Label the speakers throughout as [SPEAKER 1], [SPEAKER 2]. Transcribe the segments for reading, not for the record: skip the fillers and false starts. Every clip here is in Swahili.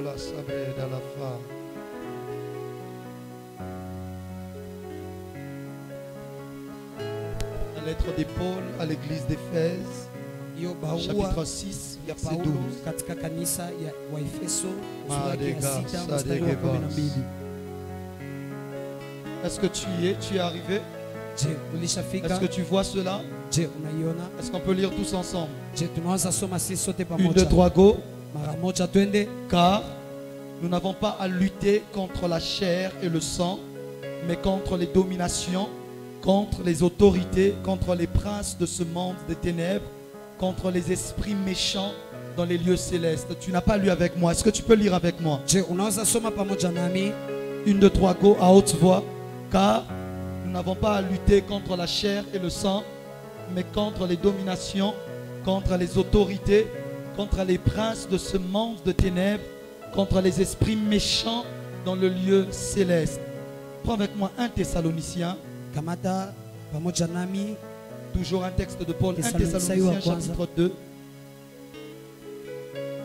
[SPEAKER 1] la sabre de la fa. La lettre de Paul à l'église d'Éphèse, chapitre 6, verset 12.
[SPEAKER 2] katika kanisa ya Waefeso sura ya
[SPEAKER 1] Madega,
[SPEAKER 2] 6 mstari wa
[SPEAKER 1] Sadegeba.
[SPEAKER 2] 12.
[SPEAKER 1] Est-ce que tu y es? Tu es arrivé?
[SPEAKER 2] Je, ulishafika?
[SPEAKER 1] Est-ce que tu vois cela?
[SPEAKER 2] Je, unaiona?
[SPEAKER 1] Est-ce qu'on peut lire tous ensemble?
[SPEAKER 2] Je, tunaweza soma sisi sote
[SPEAKER 1] 1,
[SPEAKER 2] pamoja.
[SPEAKER 1] 2, 3, go.
[SPEAKER 2] Mara moja twende.
[SPEAKER 1] Car nous n'avons pas à lutter contre la chair et le sang, mais contre les dominations, contre les autorités, contre les princes de ce monde des ténèbres, contre les esprits méchants dans les lieux célestes. Tu n'as pas lu avec moi. Est-ce que tu peux lire avec moi?
[SPEAKER 2] Je, unaweza soma pamoja nami?
[SPEAKER 1] 1, 2, 3, go, à haute voix. Car nous n'avons pas à lutter contre la chair et le sang, mais contre les dominations, contre les autorités, contre les princes de ce monde de ténèbres, contre les esprits méchants dans le lieu céleste. Prends avec moi 1 Thessaloniciens,
[SPEAKER 2] Kamata pamoja nami
[SPEAKER 1] toujours un texte de Paul, 1
[SPEAKER 2] Thessaloniciens
[SPEAKER 1] Thessaloniciens
[SPEAKER 2] wa kwanza.
[SPEAKER 1] chapitre 2.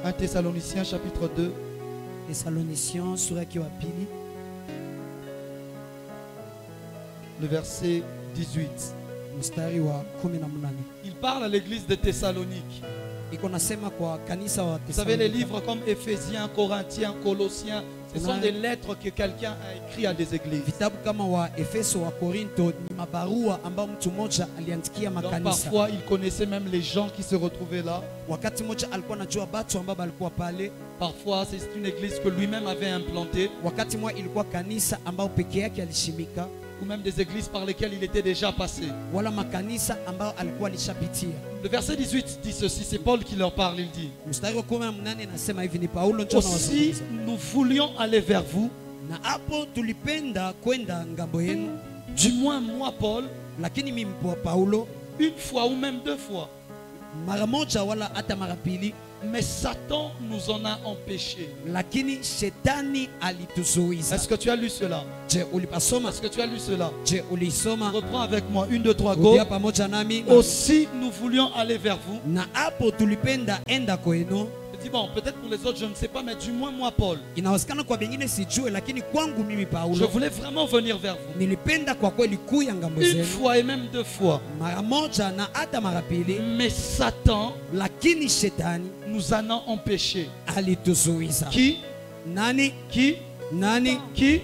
[SPEAKER 1] 1 Thessaloniciens chapitre 2,
[SPEAKER 2] Thessaloniciens sura ya pili
[SPEAKER 1] le verset 18.
[SPEAKER 2] mstari wa 18.
[SPEAKER 1] Il parle à l'église de Thessalonique.
[SPEAKER 2] Iko nasema kwa kanisa wa
[SPEAKER 1] Vous savez, les
[SPEAKER 2] Thessalonika.
[SPEAKER 1] livres comme Éphésiens, Corinthiens, Colossiens, ce sont des lettres que quelqu'un a écrites à des églises.
[SPEAKER 2] Vitabu kama wa Efeso wa Korinto ni mabarua ambao mtu mmoja aliandikia
[SPEAKER 1] Donc
[SPEAKER 2] makanisa.
[SPEAKER 1] parfois, il connaissait même les gens qui se retrouvaient là.
[SPEAKER 2] Wakati mmoja alikuwa anajua batu ambao balikuwa pale.
[SPEAKER 1] Parfois, c'est une église que lui-même avait implantée,
[SPEAKER 2] Wakati mmoja ilikuwa kanisa ambao peke yake alishimika,
[SPEAKER 1] ou même des églises par lesquelles il était déjà passé.
[SPEAKER 2] wala makanisa ambao alikuwa alishapitia.
[SPEAKER 1] Le verset 18 dit ceci, c'est Paul qui leur parle, il dit:
[SPEAKER 2] Mstari wa 18 nasema hivi, ni Paulo ndio
[SPEAKER 1] aussi
[SPEAKER 2] anawazungumza.
[SPEAKER 1] nous voulions aller vers vous,
[SPEAKER 2] Na hapo tulipenda kwenda ngambo yenu,
[SPEAKER 1] du moins moi Paul,
[SPEAKER 2] lakini mimi kwa Paulo
[SPEAKER 1] une fois ou même 2 fois,
[SPEAKER 2] mara moja wala hata mara pili,
[SPEAKER 1] mais Satan nous en a empêchés.
[SPEAKER 2] lakini shetani alituzuiza.
[SPEAKER 1] Est-ce que tu as lu cela?
[SPEAKER 2] Je, ulipasoma?
[SPEAKER 1] Est-ce que tu as lu cela?
[SPEAKER 2] Je, ulisoma?
[SPEAKER 1] Reprends avec moi, 1, 2, 3, go.
[SPEAKER 2] Rudia pamoja nami.
[SPEAKER 1] Aussi nous voulions aller vers vous.
[SPEAKER 2] Na hapo tulipenda enda kwenu.
[SPEAKER 1] Je dis bon, peut-être pour les autres je ne sais pas, mais du moins moi Paul,
[SPEAKER 2] Inawezekana kwa wengine sijue, lakini kwangu mimi
[SPEAKER 1] je
[SPEAKER 2] Paulo
[SPEAKER 1] voulais vraiment venir vers vous.
[SPEAKER 2] nilipenda kwa kweli kuya ngambo
[SPEAKER 1] Une
[SPEAKER 2] zenu
[SPEAKER 1] fois et même 2 fois.
[SPEAKER 2] mara moja na hata mara pili,
[SPEAKER 1] Mais Satan
[SPEAKER 2] lakini shetani
[SPEAKER 1] nous en a empêchés.
[SPEAKER 2] alituzuiza.
[SPEAKER 1] Qui?
[SPEAKER 2] Nani?
[SPEAKER 1] Qui?
[SPEAKER 2] Nani?
[SPEAKER 1] Qui?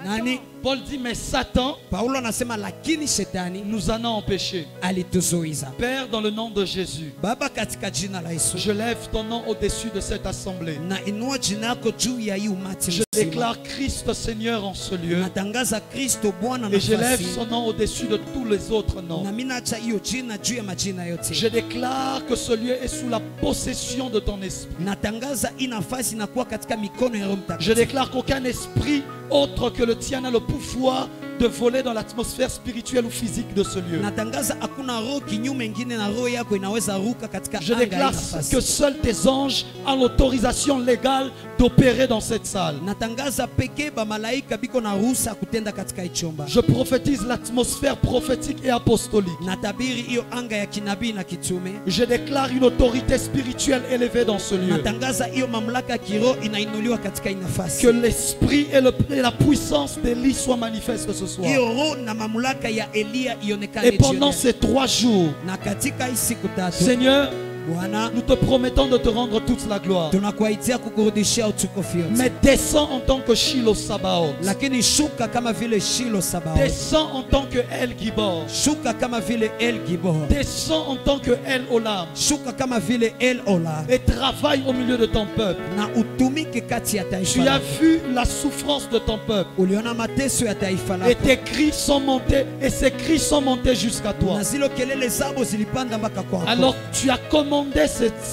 [SPEAKER 2] Nani?
[SPEAKER 1] Paul dit mais Satan
[SPEAKER 2] Paulo anasema lakini shetani
[SPEAKER 1] nous en a empêchés.
[SPEAKER 2] alituzuiza.
[SPEAKER 1] Père, dans le nom de Jésus,
[SPEAKER 2] Baba, katika jina la Yesu,
[SPEAKER 1] je lève ton nom au-dessus de cette assemblée.
[SPEAKER 2] na inua jina yako juu ya hii umati
[SPEAKER 1] Je
[SPEAKER 2] mzima.
[SPEAKER 1] déclare Christ Seigneur en ce lieu.
[SPEAKER 2] Natangaza Kristo Bwana
[SPEAKER 1] Et je lève
[SPEAKER 2] nafasi,
[SPEAKER 1] son nom au-dessus de tous les autres noms.
[SPEAKER 2] na mimi naacha hiyo jina juu ya majina yote.
[SPEAKER 1] Je déclare que ce lieu est sous la possession de ton esprit.
[SPEAKER 2] Natangaza hii nafasi inakuwa katika mikono ya Roho
[SPEAKER 1] Je
[SPEAKER 2] Mtakatifu.
[SPEAKER 1] déclare qu'aucun esprit autre que le tien n'a le pouvoir de voler dans l'atmosphère spirituelle ou physique de ce lieu.
[SPEAKER 2] Natangaza hakuna roho kinyume ingine na roho yako inaweza ruka katika
[SPEAKER 1] Je
[SPEAKER 2] anga hii
[SPEAKER 1] déclare
[SPEAKER 2] nafasi.
[SPEAKER 1] que seuls tes anges ont l'autorisation légale d'opérer dans cette salle.
[SPEAKER 2] Natangaza pekee ba malaika biko na ruhusa ya kutenda katika hii chumba.
[SPEAKER 1] Je prophétise l'atmosphère prophétique et apostolique.
[SPEAKER 2] Natabiri hiyo anga ya kinabii na kitume.
[SPEAKER 1] Je déclare une autorité spirituelle élevée dans ce lieu.
[SPEAKER 2] Natangaza hiyo mamlaka ya kiroho inainuliwa katika hii nafasi.
[SPEAKER 1] Que l'esprit et la puissance d'Élie soient manifestes ce soir.
[SPEAKER 2] Hiyo roho na mamlaka ya Elia ionekane
[SPEAKER 1] Et pendant
[SPEAKER 2] jioni.
[SPEAKER 1] ces 3 jours,
[SPEAKER 2] Na katika hii siku tatu,
[SPEAKER 1] Seigneur,
[SPEAKER 2] Bwana,
[SPEAKER 1] nous te promettons de te rendre toute la gloire.
[SPEAKER 2] tunakuaidia kukurudishia utukufu yote.
[SPEAKER 1] Mais descends en tant que Shiloh Sabaoth.
[SPEAKER 2] Lakini shuka kama vile Shilo Sabaoth.
[SPEAKER 1] Descends en tant que El Gibor.
[SPEAKER 2] Shuka kama vile El Gibor.
[SPEAKER 1] Descends en tant que El Olam.
[SPEAKER 2] Shuka kama vile El Ola.
[SPEAKER 1] Et travaille au milieu de ton peuple.
[SPEAKER 2] Na utumike kati ya taifa
[SPEAKER 1] Tu as
[SPEAKER 2] lako.
[SPEAKER 1] vu la souffrance de ton peuple.
[SPEAKER 2] Uliona mateso ya taifa
[SPEAKER 1] Et
[SPEAKER 2] lako.
[SPEAKER 1] tes cris sont montés. Et ces cris sont montés jusqu'à toi.
[SPEAKER 2] Na zilo kelele zabo zilipanda mpaka kwako.
[SPEAKER 1] Alors tu as commandé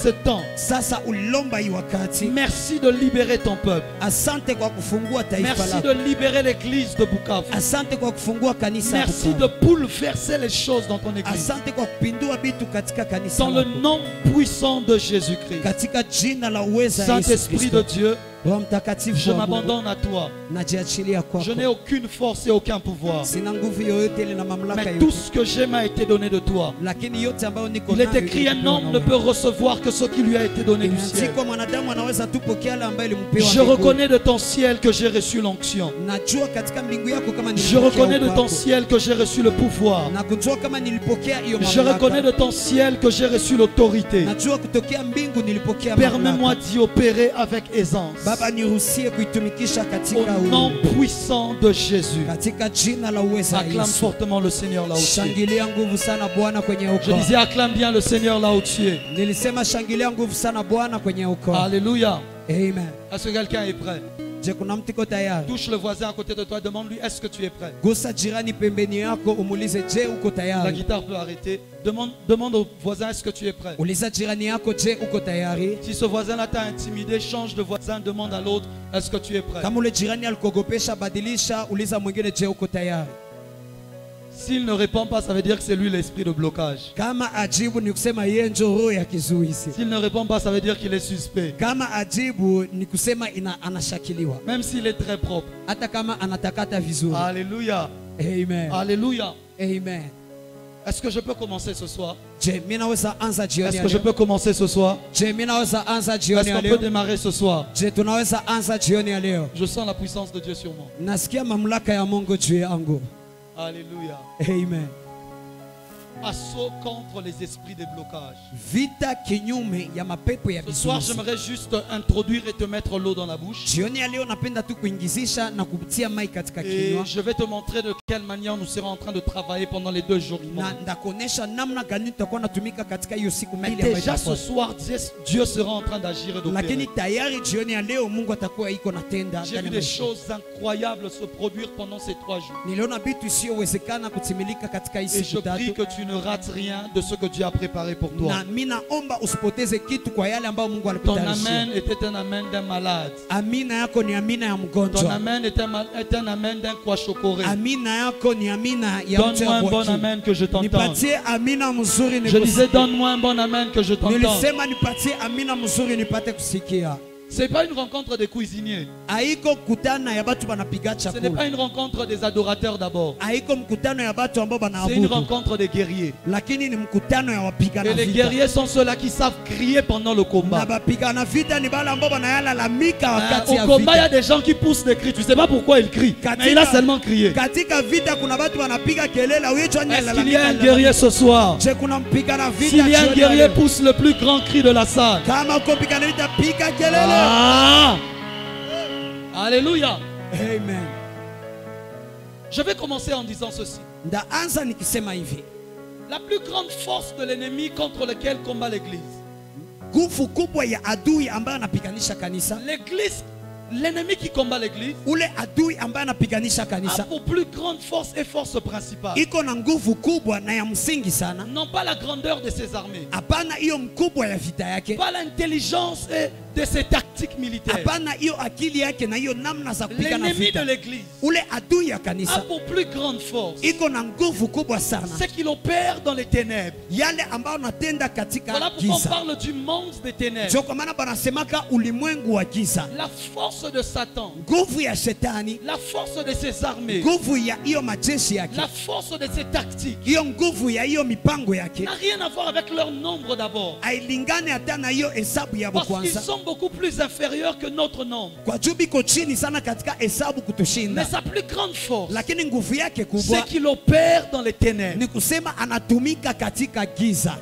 [SPEAKER 1] ce temps.
[SPEAKER 2] Sasa ulilomba hii wakati.
[SPEAKER 1] Merci de libérer ton peuple.
[SPEAKER 2] Asante kwa kufungua taifa
[SPEAKER 1] Merci de
[SPEAKER 2] lako.
[SPEAKER 1] libérer l'église de Bukavu.
[SPEAKER 2] Asante kwa kufungua kanisa
[SPEAKER 1] Merci
[SPEAKER 2] Bukavu.
[SPEAKER 1] de bouleverser les choses dans ton église.
[SPEAKER 2] Asante kwa kupindua vitu katika kanisa
[SPEAKER 1] Dans le
[SPEAKER 2] lako.
[SPEAKER 1] nom puissant de Jésus-Christ.
[SPEAKER 2] Katika jina la uweza ya Yesu
[SPEAKER 1] Saint-Esprit de
[SPEAKER 2] Kristo.
[SPEAKER 1] Dieu,
[SPEAKER 2] Roho Mtakatifu
[SPEAKER 1] Je
[SPEAKER 2] wa Mungu,
[SPEAKER 1] m'abandonne à toi.
[SPEAKER 2] najiachilia kwako.
[SPEAKER 1] Je n'ai aucune force et aucun pouvoir.
[SPEAKER 2] Sina nguvu yoyote ile na mamlaka
[SPEAKER 1] Mais
[SPEAKER 2] yoyote.
[SPEAKER 1] tout ce que j'ai m'a été donné de toi.
[SPEAKER 2] Lakini yote ambayo niko
[SPEAKER 1] Il est
[SPEAKER 2] nayo
[SPEAKER 1] écrit, un
[SPEAKER 2] nilipewa
[SPEAKER 1] homme
[SPEAKER 2] na
[SPEAKER 1] ne
[SPEAKER 2] wewe.
[SPEAKER 1] peut recevoir que ce qui lui a été donné du ciel.
[SPEAKER 2] Imeandikwa mwanadamu anaweza tu pokea yale ambayo ilimpewa
[SPEAKER 1] Je
[SPEAKER 2] mbinguni.
[SPEAKER 1] reconnais de ton ciel que j'ai reçu l'onction.
[SPEAKER 2] Najua katika mbingu yako kama
[SPEAKER 1] Je
[SPEAKER 2] nilipokea
[SPEAKER 1] reconnais de
[SPEAKER 2] upako.
[SPEAKER 1] ton ciel que j'ai reçu le pouvoir.
[SPEAKER 2] Na kujua kama nilipokea hiyo
[SPEAKER 1] Je reconnais de
[SPEAKER 2] mamlaka.
[SPEAKER 1] ton ciel que j'ai reçu l'autorité.
[SPEAKER 2] Najua kutokea mbingu nilipokea
[SPEAKER 1] Permets-moi
[SPEAKER 2] mamlaka.
[SPEAKER 1] d'y opérer avec aisance.
[SPEAKER 2] Baba, niruhusie kuitumikisha katika
[SPEAKER 1] Au nom
[SPEAKER 2] uhuru.
[SPEAKER 1] puissant de Jésus.
[SPEAKER 2] Katika jina la uweza wa
[SPEAKER 1] Acclame
[SPEAKER 2] Yesu.
[SPEAKER 1] fortement le Seigneur là où tu es.
[SPEAKER 2] Shangilia nguvu sana Bwana kwenye
[SPEAKER 1] Je
[SPEAKER 2] ukoo.
[SPEAKER 1] disais, acclame bien le Seigneur là où tu es.
[SPEAKER 2] Nilisema shangilia nguvu sana Bwana kwenye ukoo.
[SPEAKER 1] Alléluia.
[SPEAKER 2] Amen.
[SPEAKER 1] Est-ce que quelqu'un est prêt?
[SPEAKER 2] Je, kuna mtu iko tayari?
[SPEAKER 1] Touche le voisin à côté de toi, demande-lui, est-ce que tu es prêt?
[SPEAKER 2] Gusa jirani pembeni yako umulize, je uko
[SPEAKER 1] La
[SPEAKER 2] tayari?
[SPEAKER 1] guitare peut arrêter. Demande au voisin, est-ce que tu es prêt?
[SPEAKER 2] Uliza jirani yako, je uko tayari?
[SPEAKER 1] Si ce voisin-là t'a intimidé, change de voisin, demande à l'autre, est-ce que tu es prêt?
[SPEAKER 2] Kama ule jirani alikogopesha, badilisha, uliza mwingine, je uko tayari?
[SPEAKER 1] S'il ne répond pas, ça veut dire que c'est lui l'esprit de blocage.
[SPEAKER 2] Kama ajibu ni kusema yeye ndio roho ya kizuizi.
[SPEAKER 1] S'il ne répond pas, ça veut dire qu'il est suspect.
[SPEAKER 2] Kama ajibu ni kusema anashakiliwa.
[SPEAKER 1] Même s'il est très propre.
[SPEAKER 2] Hata kama anatakata vizuri.
[SPEAKER 1] Alléluia.
[SPEAKER 2] Amen.
[SPEAKER 1] Alléluia.
[SPEAKER 2] Amen.
[SPEAKER 1] Est-ce que je peux commencer ce soir?
[SPEAKER 2] Je, mimi naweza anza jioni
[SPEAKER 1] Est-ce
[SPEAKER 2] ya
[SPEAKER 1] que je
[SPEAKER 2] leo?
[SPEAKER 1] peux commencer ce soir?
[SPEAKER 2] Je, mimi naweza anza jioni
[SPEAKER 1] Est-ce
[SPEAKER 2] ya
[SPEAKER 1] qu'on peut
[SPEAKER 2] leo?
[SPEAKER 1] démarrer ce soir?
[SPEAKER 2] Je, tunaweza anza jioni ya leo.
[SPEAKER 1] Je sens la puissance de Dieu sur moi.
[SPEAKER 2] Nasikia mamlaka ya Mungu juu yangu.
[SPEAKER 1] Alléluia.
[SPEAKER 2] Amen.
[SPEAKER 1] Assaut contre les esprits de blocage.
[SPEAKER 2] Vita kinyume ya mapepo ya
[SPEAKER 1] Ce soir,
[SPEAKER 2] vizuizi.
[SPEAKER 1] j'aimerais juste introduire et te mettre l'eau dans la bouche.
[SPEAKER 2] Jioni ya leo napenda tu kuingizisha na kutia mai katika
[SPEAKER 1] Et
[SPEAKER 2] kinywa.
[SPEAKER 1] je vais te montrer de quelle manière nous serons en train de travailler pendant les 2 jours.
[SPEAKER 2] Na ndakuonesha namna gani tutakuwa natumika katika hiyo siku
[SPEAKER 1] Mais
[SPEAKER 2] mbili ambayo
[SPEAKER 1] déjà ce
[SPEAKER 2] itafuata.
[SPEAKER 1] soir, Dieu sera en train d'agir et
[SPEAKER 2] Lakini
[SPEAKER 1] d'opérer.
[SPEAKER 2] tayari jioni ya leo Mungu atakuwa iko natenda
[SPEAKER 1] J'ai
[SPEAKER 2] ndani
[SPEAKER 1] vu
[SPEAKER 2] ya
[SPEAKER 1] des
[SPEAKER 2] maisha.
[SPEAKER 1] choses incroyables se produire pendant ces 3 jours.
[SPEAKER 2] Niliona vitu isiyowezekana kutimilika katika hii
[SPEAKER 1] Et je
[SPEAKER 2] siku
[SPEAKER 1] prie
[SPEAKER 2] tatu.
[SPEAKER 1] que tu ne rates rien de ce que Dieu a préparé pour toi.
[SPEAKER 2] Na mimi naomba usipoteze kitu kwa yale ambayo Mungu
[SPEAKER 1] Ton
[SPEAKER 2] alikutayarishia.
[SPEAKER 1] amen était un amen d'un malade.
[SPEAKER 2] Amina yako ni amina ya
[SPEAKER 1] Ton
[SPEAKER 2] mgonjwa.
[SPEAKER 1] amen est un amen d'un kwashokoré.
[SPEAKER 2] Amina yako ni amina ya mtu
[SPEAKER 1] Donne-moi
[SPEAKER 2] ya
[SPEAKER 1] un bon
[SPEAKER 2] bwaki.
[SPEAKER 1] amen que je t'entende.
[SPEAKER 2] Nipatie amina mzuri
[SPEAKER 1] Je disais,
[SPEAKER 2] nikusikie.
[SPEAKER 1] donne-moi un bon amen que je t'entende.
[SPEAKER 2] Nilisema nipatie amina mzuri nipate kusikia.
[SPEAKER 1] Ce n'est pas une rencontre des cuisiniers.
[SPEAKER 2] Haiko mkutano ya batu banapiga
[SPEAKER 1] Ce n'est
[SPEAKER 2] chakula.
[SPEAKER 1] pas une rencontre des adorateurs d'abord.
[SPEAKER 2] Haiko mkutano ya batu ambao
[SPEAKER 1] C'est une
[SPEAKER 2] banaabudu.
[SPEAKER 1] rencontre des guerriers.
[SPEAKER 2] Lakini ni mkutano ya wapigana
[SPEAKER 1] Et les
[SPEAKER 2] vita.
[SPEAKER 1] guerriers sont ceux-là qui savent crier pendant le
[SPEAKER 2] Na
[SPEAKER 1] combat.
[SPEAKER 2] bapigana vita ni bale ambao banayalalamika wakati
[SPEAKER 1] Au
[SPEAKER 2] ya
[SPEAKER 1] combat, il y a
[SPEAKER 2] vita.
[SPEAKER 1] des gens qui poussent des cris. Tu ne sais pas pourquoi ils crient. Mais il a seulement crié.
[SPEAKER 2] Katika vita kuna batu banapiga kelele uicho
[SPEAKER 1] Est-ce qu'il y a un guerrier ce soir?
[SPEAKER 2] Je kuna mpigana vita.
[SPEAKER 1] S'il y a un
[SPEAKER 2] jioni ya
[SPEAKER 1] guerrier,
[SPEAKER 2] leo.
[SPEAKER 1] pousse le plus grand cri de la salle.
[SPEAKER 2] Kama uko mpigana vita piga kelele.
[SPEAKER 1] Ah! Alléluia.
[SPEAKER 2] Amen.
[SPEAKER 1] Je vais commencer en disant ceci.
[SPEAKER 2] Ndaanza nikisema hivi.
[SPEAKER 1] La plus grande force de l'ennemi contre lequel combat l'Église.
[SPEAKER 2] Nguvu kubwa ya adui ambaye anapiganisha kanisa.
[SPEAKER 1] L'Église, l'ennemi qui combat l'Église
[SPEAKER 2] Ule adui ambaye anapiganisha
[SPEAKER 1] a
[SPEAKER 2] kanisa.
[SPEAKER 1] pour plus grande force et force principale.
[SPEAKER 2] Iko na nguvu kubwa na ya msingi sana.
[SPEAKER 1] Non pas la grandeur de ses armées,
[SPEAKER 2] Hapana hiyo mkubwa ya vita yake.
[SPEAKER 1] pas l'intelligence et de ses tactiques militaires.
[SPEAKER 2] Hapana hiyo akili yake na hiyo namna za kupigana
[SPEAKER 1] L'ennemi de
[SPEAKER 2] vita.
[SPEAKER 1] l'Église
[SPEAKER 2] Ule adui ya
[SPEAKER 1] a
[SPEAKER 2] kanisa
[SPEAKER 1] pour plus grande force
[SPEAKER 2] iko na nguvu kubwa sana.
[SPEAKER 1] ce qu'il opère dans les ténèbres.
[SPEAKER 2] Yale ambayo natenda katika
[SPEAKER 1] Voilà pourquoi on
[SPEAKER 2] giza.
[SPEAKER 1] parle du monde des ténèbres.
[SPEAKER 2] Ndio kwa maana banasemaka ulimwengu wa giza.
[SPEAKER 1] La force de Satan,
[SPEAKER 2] Nguvu ya shetani,
[SPEAKER 1] la force de ses armées,
[SPEAKER 2] nguvu ya hiyo majeshi yake,
[SPEAKER 1] la force de ses tactiques
[SPEAKER 2] hiyo nguvu ya hiyo mipango yake
[SPEAKER 1] n'a rien à voir avec leur nombre d'abord.
[SPEAKER 2] hailingane hata na hiyo hesabu ya
[SPEAKER 1] Parce qu'ils
[SPEAKER 2] kwanza.
[SPEAKER 1] sont beaucoup plus inférieurs que notre nombre.
[SPEAKER 2] Kwa juu biko chini sana katika hesabu
[SPEAKER 1] Mais
[SPEAKER 2] kutushinda,
[SPEAKER 1] sa plus grande force,
[SPEAKER 2] lakini nguvu yake
[SPEAKER 1] c'est
[SPEAKER 2] kubwa
[SPEAKER 1] qu'il opère dans les ténèbres.
[SPEAKER 2] ni kusema anatumika katika giza.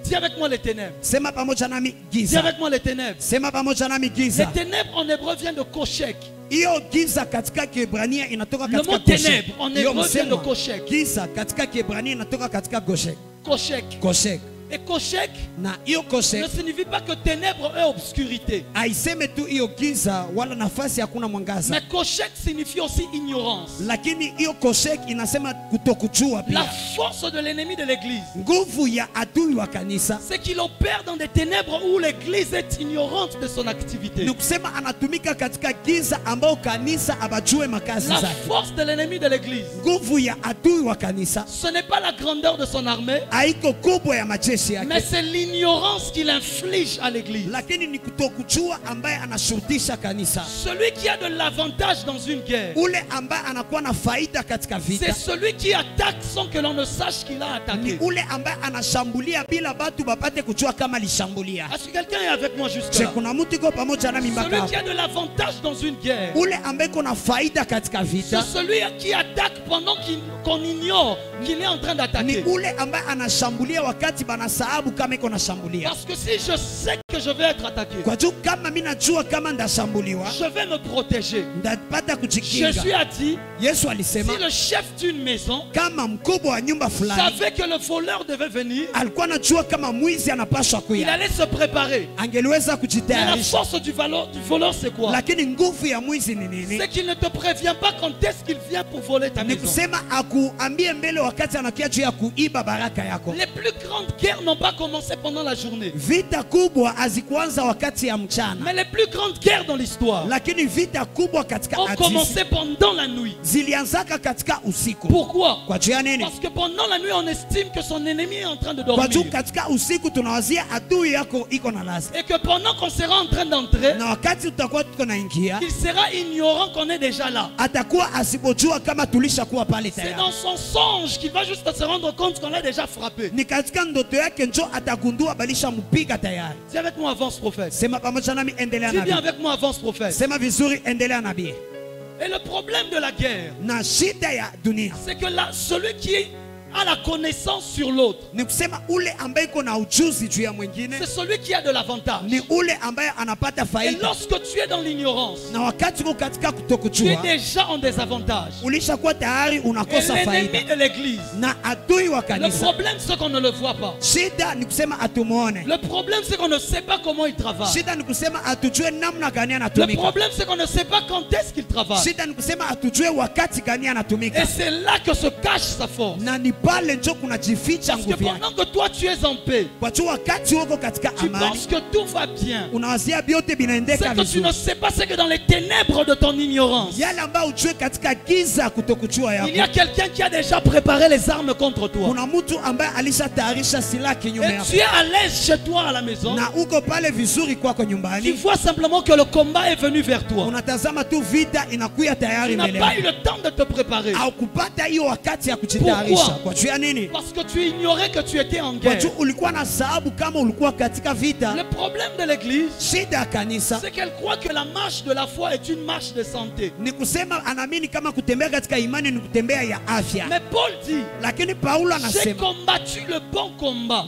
[SPEAKER 1] Dis avec moi les ténèbres.
[SPEAKER 2] Sema pamoja nami
[SPEAKER 1] Dis
[SPEAKER 2] giza.
[SPEAKER 1] avec moi les ténèbres.
[SPEAKER 2] Sema pamoja nami
[SPEAKER 1] Les
[SPEAKER 2] giza.
[SPEAKER 1] ténèbres en hébreu vient de koshek.
[SPEAKER 2] Hiyo giza katika Kiebrania inatoka
[SPEAKER 1] Le
[SPEAKER 2] katika
[SPEAKER 1] mot
[SPEAKER 2] Goshek.
[SPEAKER 1] ténèbres en
[SPEAKER 2] Hiyo
[SPEAKER 1] hébreu vient de
[SPEAKER 2] msemo
[SPEAKER 1] koshek.
[SPEAKER 2] giza katika Kiebrania inatoka katika Goshek.
[SPEAKER 1] Koshek.
[SPEAKER 2] Goshek.
[SPEAKER 1] Et koshek
[SPEAKER 2] Na hiyo
[SPEAKER 1] ne
[SPEAKER 2] Goshek
[SPEAKER 1] signifie pas que ténèbres est obscurité.
[SPEAKER 2] haiseme tu hiyo giza wala nafasi hakuna mwangaza.
[SPEAKER 1] Mais koshek signifie aussi ignorance.
[SPEAKER 2] Lakini hiyo Goshek inasema kutokujua
[SPEAKER 1] La
[SPEAKER 2] pia.
[SPEAKER 1] force de l'ennemi de l'église,
[SPEAKER 2] Nguvu ya adui wa kanisa
[SPEAKER 1] c'est qu'il opère dans des ténèbres où l'église est ignorante de son activité.
[SPEAKER 2] ni kusema anatumika katika giza ambao kanisa abajue makazi
[SPEAKER 1] La
[SPEAKER 2] zake.
[SPEAKER 1] force de l'ennemi de l'église,
[SPEAKER 2] Nguvu ya adui wa kanisa
[SPEAKER 1] ce n'est pas la grandeur de son armée,
[SPEAKER 2] haiko kubwa ya majeshi utumishi yake.
[SPEAKER 1] Mais c'est l'ignorance qu'il inflige à l'église.
[SPEAKER 2] Lakini ni kutokujua ambaye anashurutisha kanisa.
[SPEAKER 1] Celui qui a de l'avantage dans une guerre,
[SPEAKER 2] Ule ambaye anakuwa na faida katika
[SPEAKER 1] c'est
[SPEAKER 2] vita.
[SPEAKER 1] celui qui attaque sans que l'on ne sache qu'il a
[SPEAKER 2] Ni
[SPEAKER 1] attaqué.
[SPEAKER 2] ule ambaye anashambulia bila batu bapate kujua kama alishambulia.
[SPEAKER 1] Est-ce que quelqu'un est avec moi jusque
[SPEAKER 2] Je
[SPEAKER 1] là?
[SPEAKER 2] kuna mtu iko pamoja nami mpaka
[SPEAKER 1] Celui qui
[SPEAKER 2] hapa.
[SPEAKER 1] a de l'avantage dans une guerre,
[SPEAKER 2] Ule ambaye kuna faida katika
[SPEAKER 1] c'est
[SPEAKER 2] vita.
[SPEAKER 1] celui qui attaque pendant qu'on ignore qu'il est en train
[SPEAKER 2] Ni
[SPEAKER 1] d'attaquer.
[SPEAKER 2] ule ambaye anashambulia wakati banasahabu kama iko nashambulia.
[SPEAKER 1] Parce que si je sais que je vais être attaqué,
[SPEAKER 2] Kwa juu kama mimi najua kama ndashambuliwa,
[SPEAKER 1] je vais me protéger.
[SPEAKER 2] ndapata
[SPEAKER 1] Jésus
[SPEAKER 2] kujikinga.
[SPEAKER 1] a dit,
[SPEAKER 2] Yesu alisema
[SPEAKER 1] si le chef d'une maison
[SPEAKER 2] kama mkubwa wa nyumba fulani
[SPEAKER 1] savait que le voleur devait venir,
[SPEAKER 2] alikuwa anajua kama mwizi anapaswa
[SPEAKER 1] il
[SPEAKER 2] kuya,
[SPEAKER 1] allait se préparer.
[SPEAKER 2] angeliweza
[SPEAKER 1] Mais la
[SPEAKER 2] kujitayarisha.
[SPEAKER 1] force du voleur, c'est quoi?
[SPEAKER 2] Lakini nguvu ya mwizi ni nini?
[SPEAKER 1] C'est qu'il ne te prévient pas quand est-ce qu'il vient pour voler ta
[SPEAKER 2] Ni
[SPEAKER 1] maison.
[SPEAKER 2] kusema akuambie mbele wakati anakia juu ya kuiba baraka yako.
[SPEAKER 1] Les plus grandes guerres n'ont pas commencé pendant la journée.
[SPEAKER 2] Vita kubwa hazikuanza wakati ya mchana,
[SPEAKER 1] Mais les plus grandes guerres dans l'histoire
[SPEAKER 2] lakini vita kubwa katika
[SPEAKER 1] ont
[SPEAKER 2] hadithi
[SPEAKER 1] commencé pendant la nuit.
[SPEAKER 2] zilianzaka katika usiku.
[SPEAKER 1] Pourquoi?
[SPEAKER 2] Kwa juu ya nini?
[SPEAKER 1] Parce que pendant la nuit, on estime que son ennemi est en train de
[SPEAKER 2] Kwa juu
[SPEAKER 1] dormir.
[SPEAKER 2] katika usiku tunawazia adui yako iko na lazi,
[SPEAKER 1] Et que pendant qu'on sera en train d'entrer,
[SPEAKER 2] na wakati tutakuwa tuko naingia
[SPEAKER 1] il sera ignorant qu'on est déjà là.
[SPEAKER 2] atakuwa asipojua kama tulishakuwa pale
[SPEAKER 1] C'est
[SPEAKER 2] tayari.
[SPEAKER 1] dans son songe qu'il va juste se rendre compte qu'on l'a déjà frappé.
[SPEAKER 2] Ni katika ndoto yake njo atagundua balisha mpiga tayari.
[SPEAKER 1] Dis avec moi, avance prophète.
[SPEAKER 2] Sema pamoja nami, endelea
[SPEAKER 1] Dis bien
[SPEAKER 2] nabii.
[SPEAKER 1] avec moi, avance prophète.
[SPEAKER 2] Sema vizuri, endelea nabii.
[SPEAKER 1] Et le problème de la guerre,
[SPEAKER 2] Na shida ya dunia
[SPEAKER 1] c'est que là, celui qui a la connaissance sur l'autre,
[SPEAKER 2] ni kusema ule ambaye iko na ujuzi juu ya mwingine
[SPEAKER 1] c'est celui qui a de l'avantage.
[SPEAKER 2] ni ule ambaye anapata
[SPEAKER 1] Et
[SPEAKER 2] faida,
[SPEAKER 1] lorsque tu es dans l'ignorance,
[SPEAKER 2] na wakati uko katika
[SPEAKER 1] tu es
[SPEAKER 2] kutokujua
[SPEAKER 1] déjà en désavantage.
[SPEAKER 2] ulishakuwa tayari
[SPEAKER 1] Et
[SPEAKER 2] unakosa
[SPEAKER 1] l'ennemi
[SPEAKER 2] faida.
[SPEAKER 1] de l'église,
[SPEAKER 2] Na adui wa
[SPEAKER 1] le
[SPEAKER 2] kanisa,
[SPEAKER 1] problème c'est qu'on ne le voit pas.
[SPEAKER 2] shida ni kusema atumuone.
[SPEAKER 1] Le problème c'est qu'on ne sait pas comment il travaille.
[SPEAKER 2] Shida ni kusema atujue namna gani
[SPEAKER 1] Le
[SPEAKER 2] anatumika.
[SPEAKER 1] problème c'est qu'on ne sait pas quand est-ce qu'il travaille.
[SPEAKER 2] Shida ni kusema atujue wakati gani anatumika.
[SPEAKER 1] Et c'est là que se cache sa force.
[SPEAKER 2] Na ni pale njo kunajificha
[SPEAKER 1] Parce que
[SPEAKER 2] nguvu yake.
[SPEAKER 1] pendant que toi tu es en paix,
[SPEAKER 2] Kwa juu wakati uko katika
[SPEAKER 1] tu
[SPEAKER 2] amani
[SPEAKER 1] penses que tout va bien.
[SPEAKER 2] unawazia vyote
[SPEAKER 1] C'est
[SPEAKER 2] vinaendeka
[SPEAKER 1] que tu
[SPEAKER 2] vizuri.
[SPEAKER 1] ne sais pas, c'est que dans les ténèbres de ton ignorance,
[SPEAKER 2] Yale ambayo ujue katika giza kutokujua
[SPEAKER 1] il y a
[SPEAKER 2] yako,
[SPEAKER 1] quelqu'un qui a déjà préparé les armes contre toi.
[SPEAKER 2] kuna mtu ambaye alishatayarisha silaha kinyume
[SPEAKER 1] Et
[SPEAKER 2] yako,
[SPEAKER 1] tu es à l'aise chez toi à la maison.
[SPEAKER 2] na uko pale vizuri kwako
[SPEAKER 1] Tu
[SPEAKER 2] nyumbani,
[SPEAKER 1] vois simplement que le combat est venu vers toi.
[SPEAKER 2] unatazama tu vita inakuya tayari
[SPEAKER 1] Tu n'as
[SPEAKER 2] mbele
[SPEAKER 1] pas eu
[SPEAKER 2] yako.
[SPEAKER 1] le temps de te préparer.
[SPEAKER 2] Au kupata hiyo wakati ya kujitayarisha.
[SPEAKER 1] Pourquoi?
[SPEAKER 2] Kwa juu ya nini?
[SPEAKER 1] Parce que tu ignorais que tu étais en
[SPEAKER 2] Kwa
[SPEAKER 1] guerre.
[SPEAKER 2] juu ulikuwa na sababu kama ulikuwa katika vita.
[SPEAKER 1] Le problème de l'église,
[SPEAKER 2] Shida ya kanisa
[SPEAKER 1] c'est qu'elle croit que la marche de la foi est une marche de santé.
[SPEAKER 2] ni kusema anaamini kama kutembea katika imani ni kutembea ya afya,
[SPEAKER 1] Mais Paul dit,
[SPEAKER 2] lakini Paulo
[SPEAKER 1] j'ai
[SPEAKER 2] anasema
[SPEAKER 1] combattu le bon combat.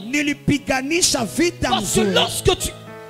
[SPEAKER 2] nilipiganisha vita
[SPEAKER 1] Parce que
[SPEAKER 2] mzuri.
[SPEAKER 1] lorsque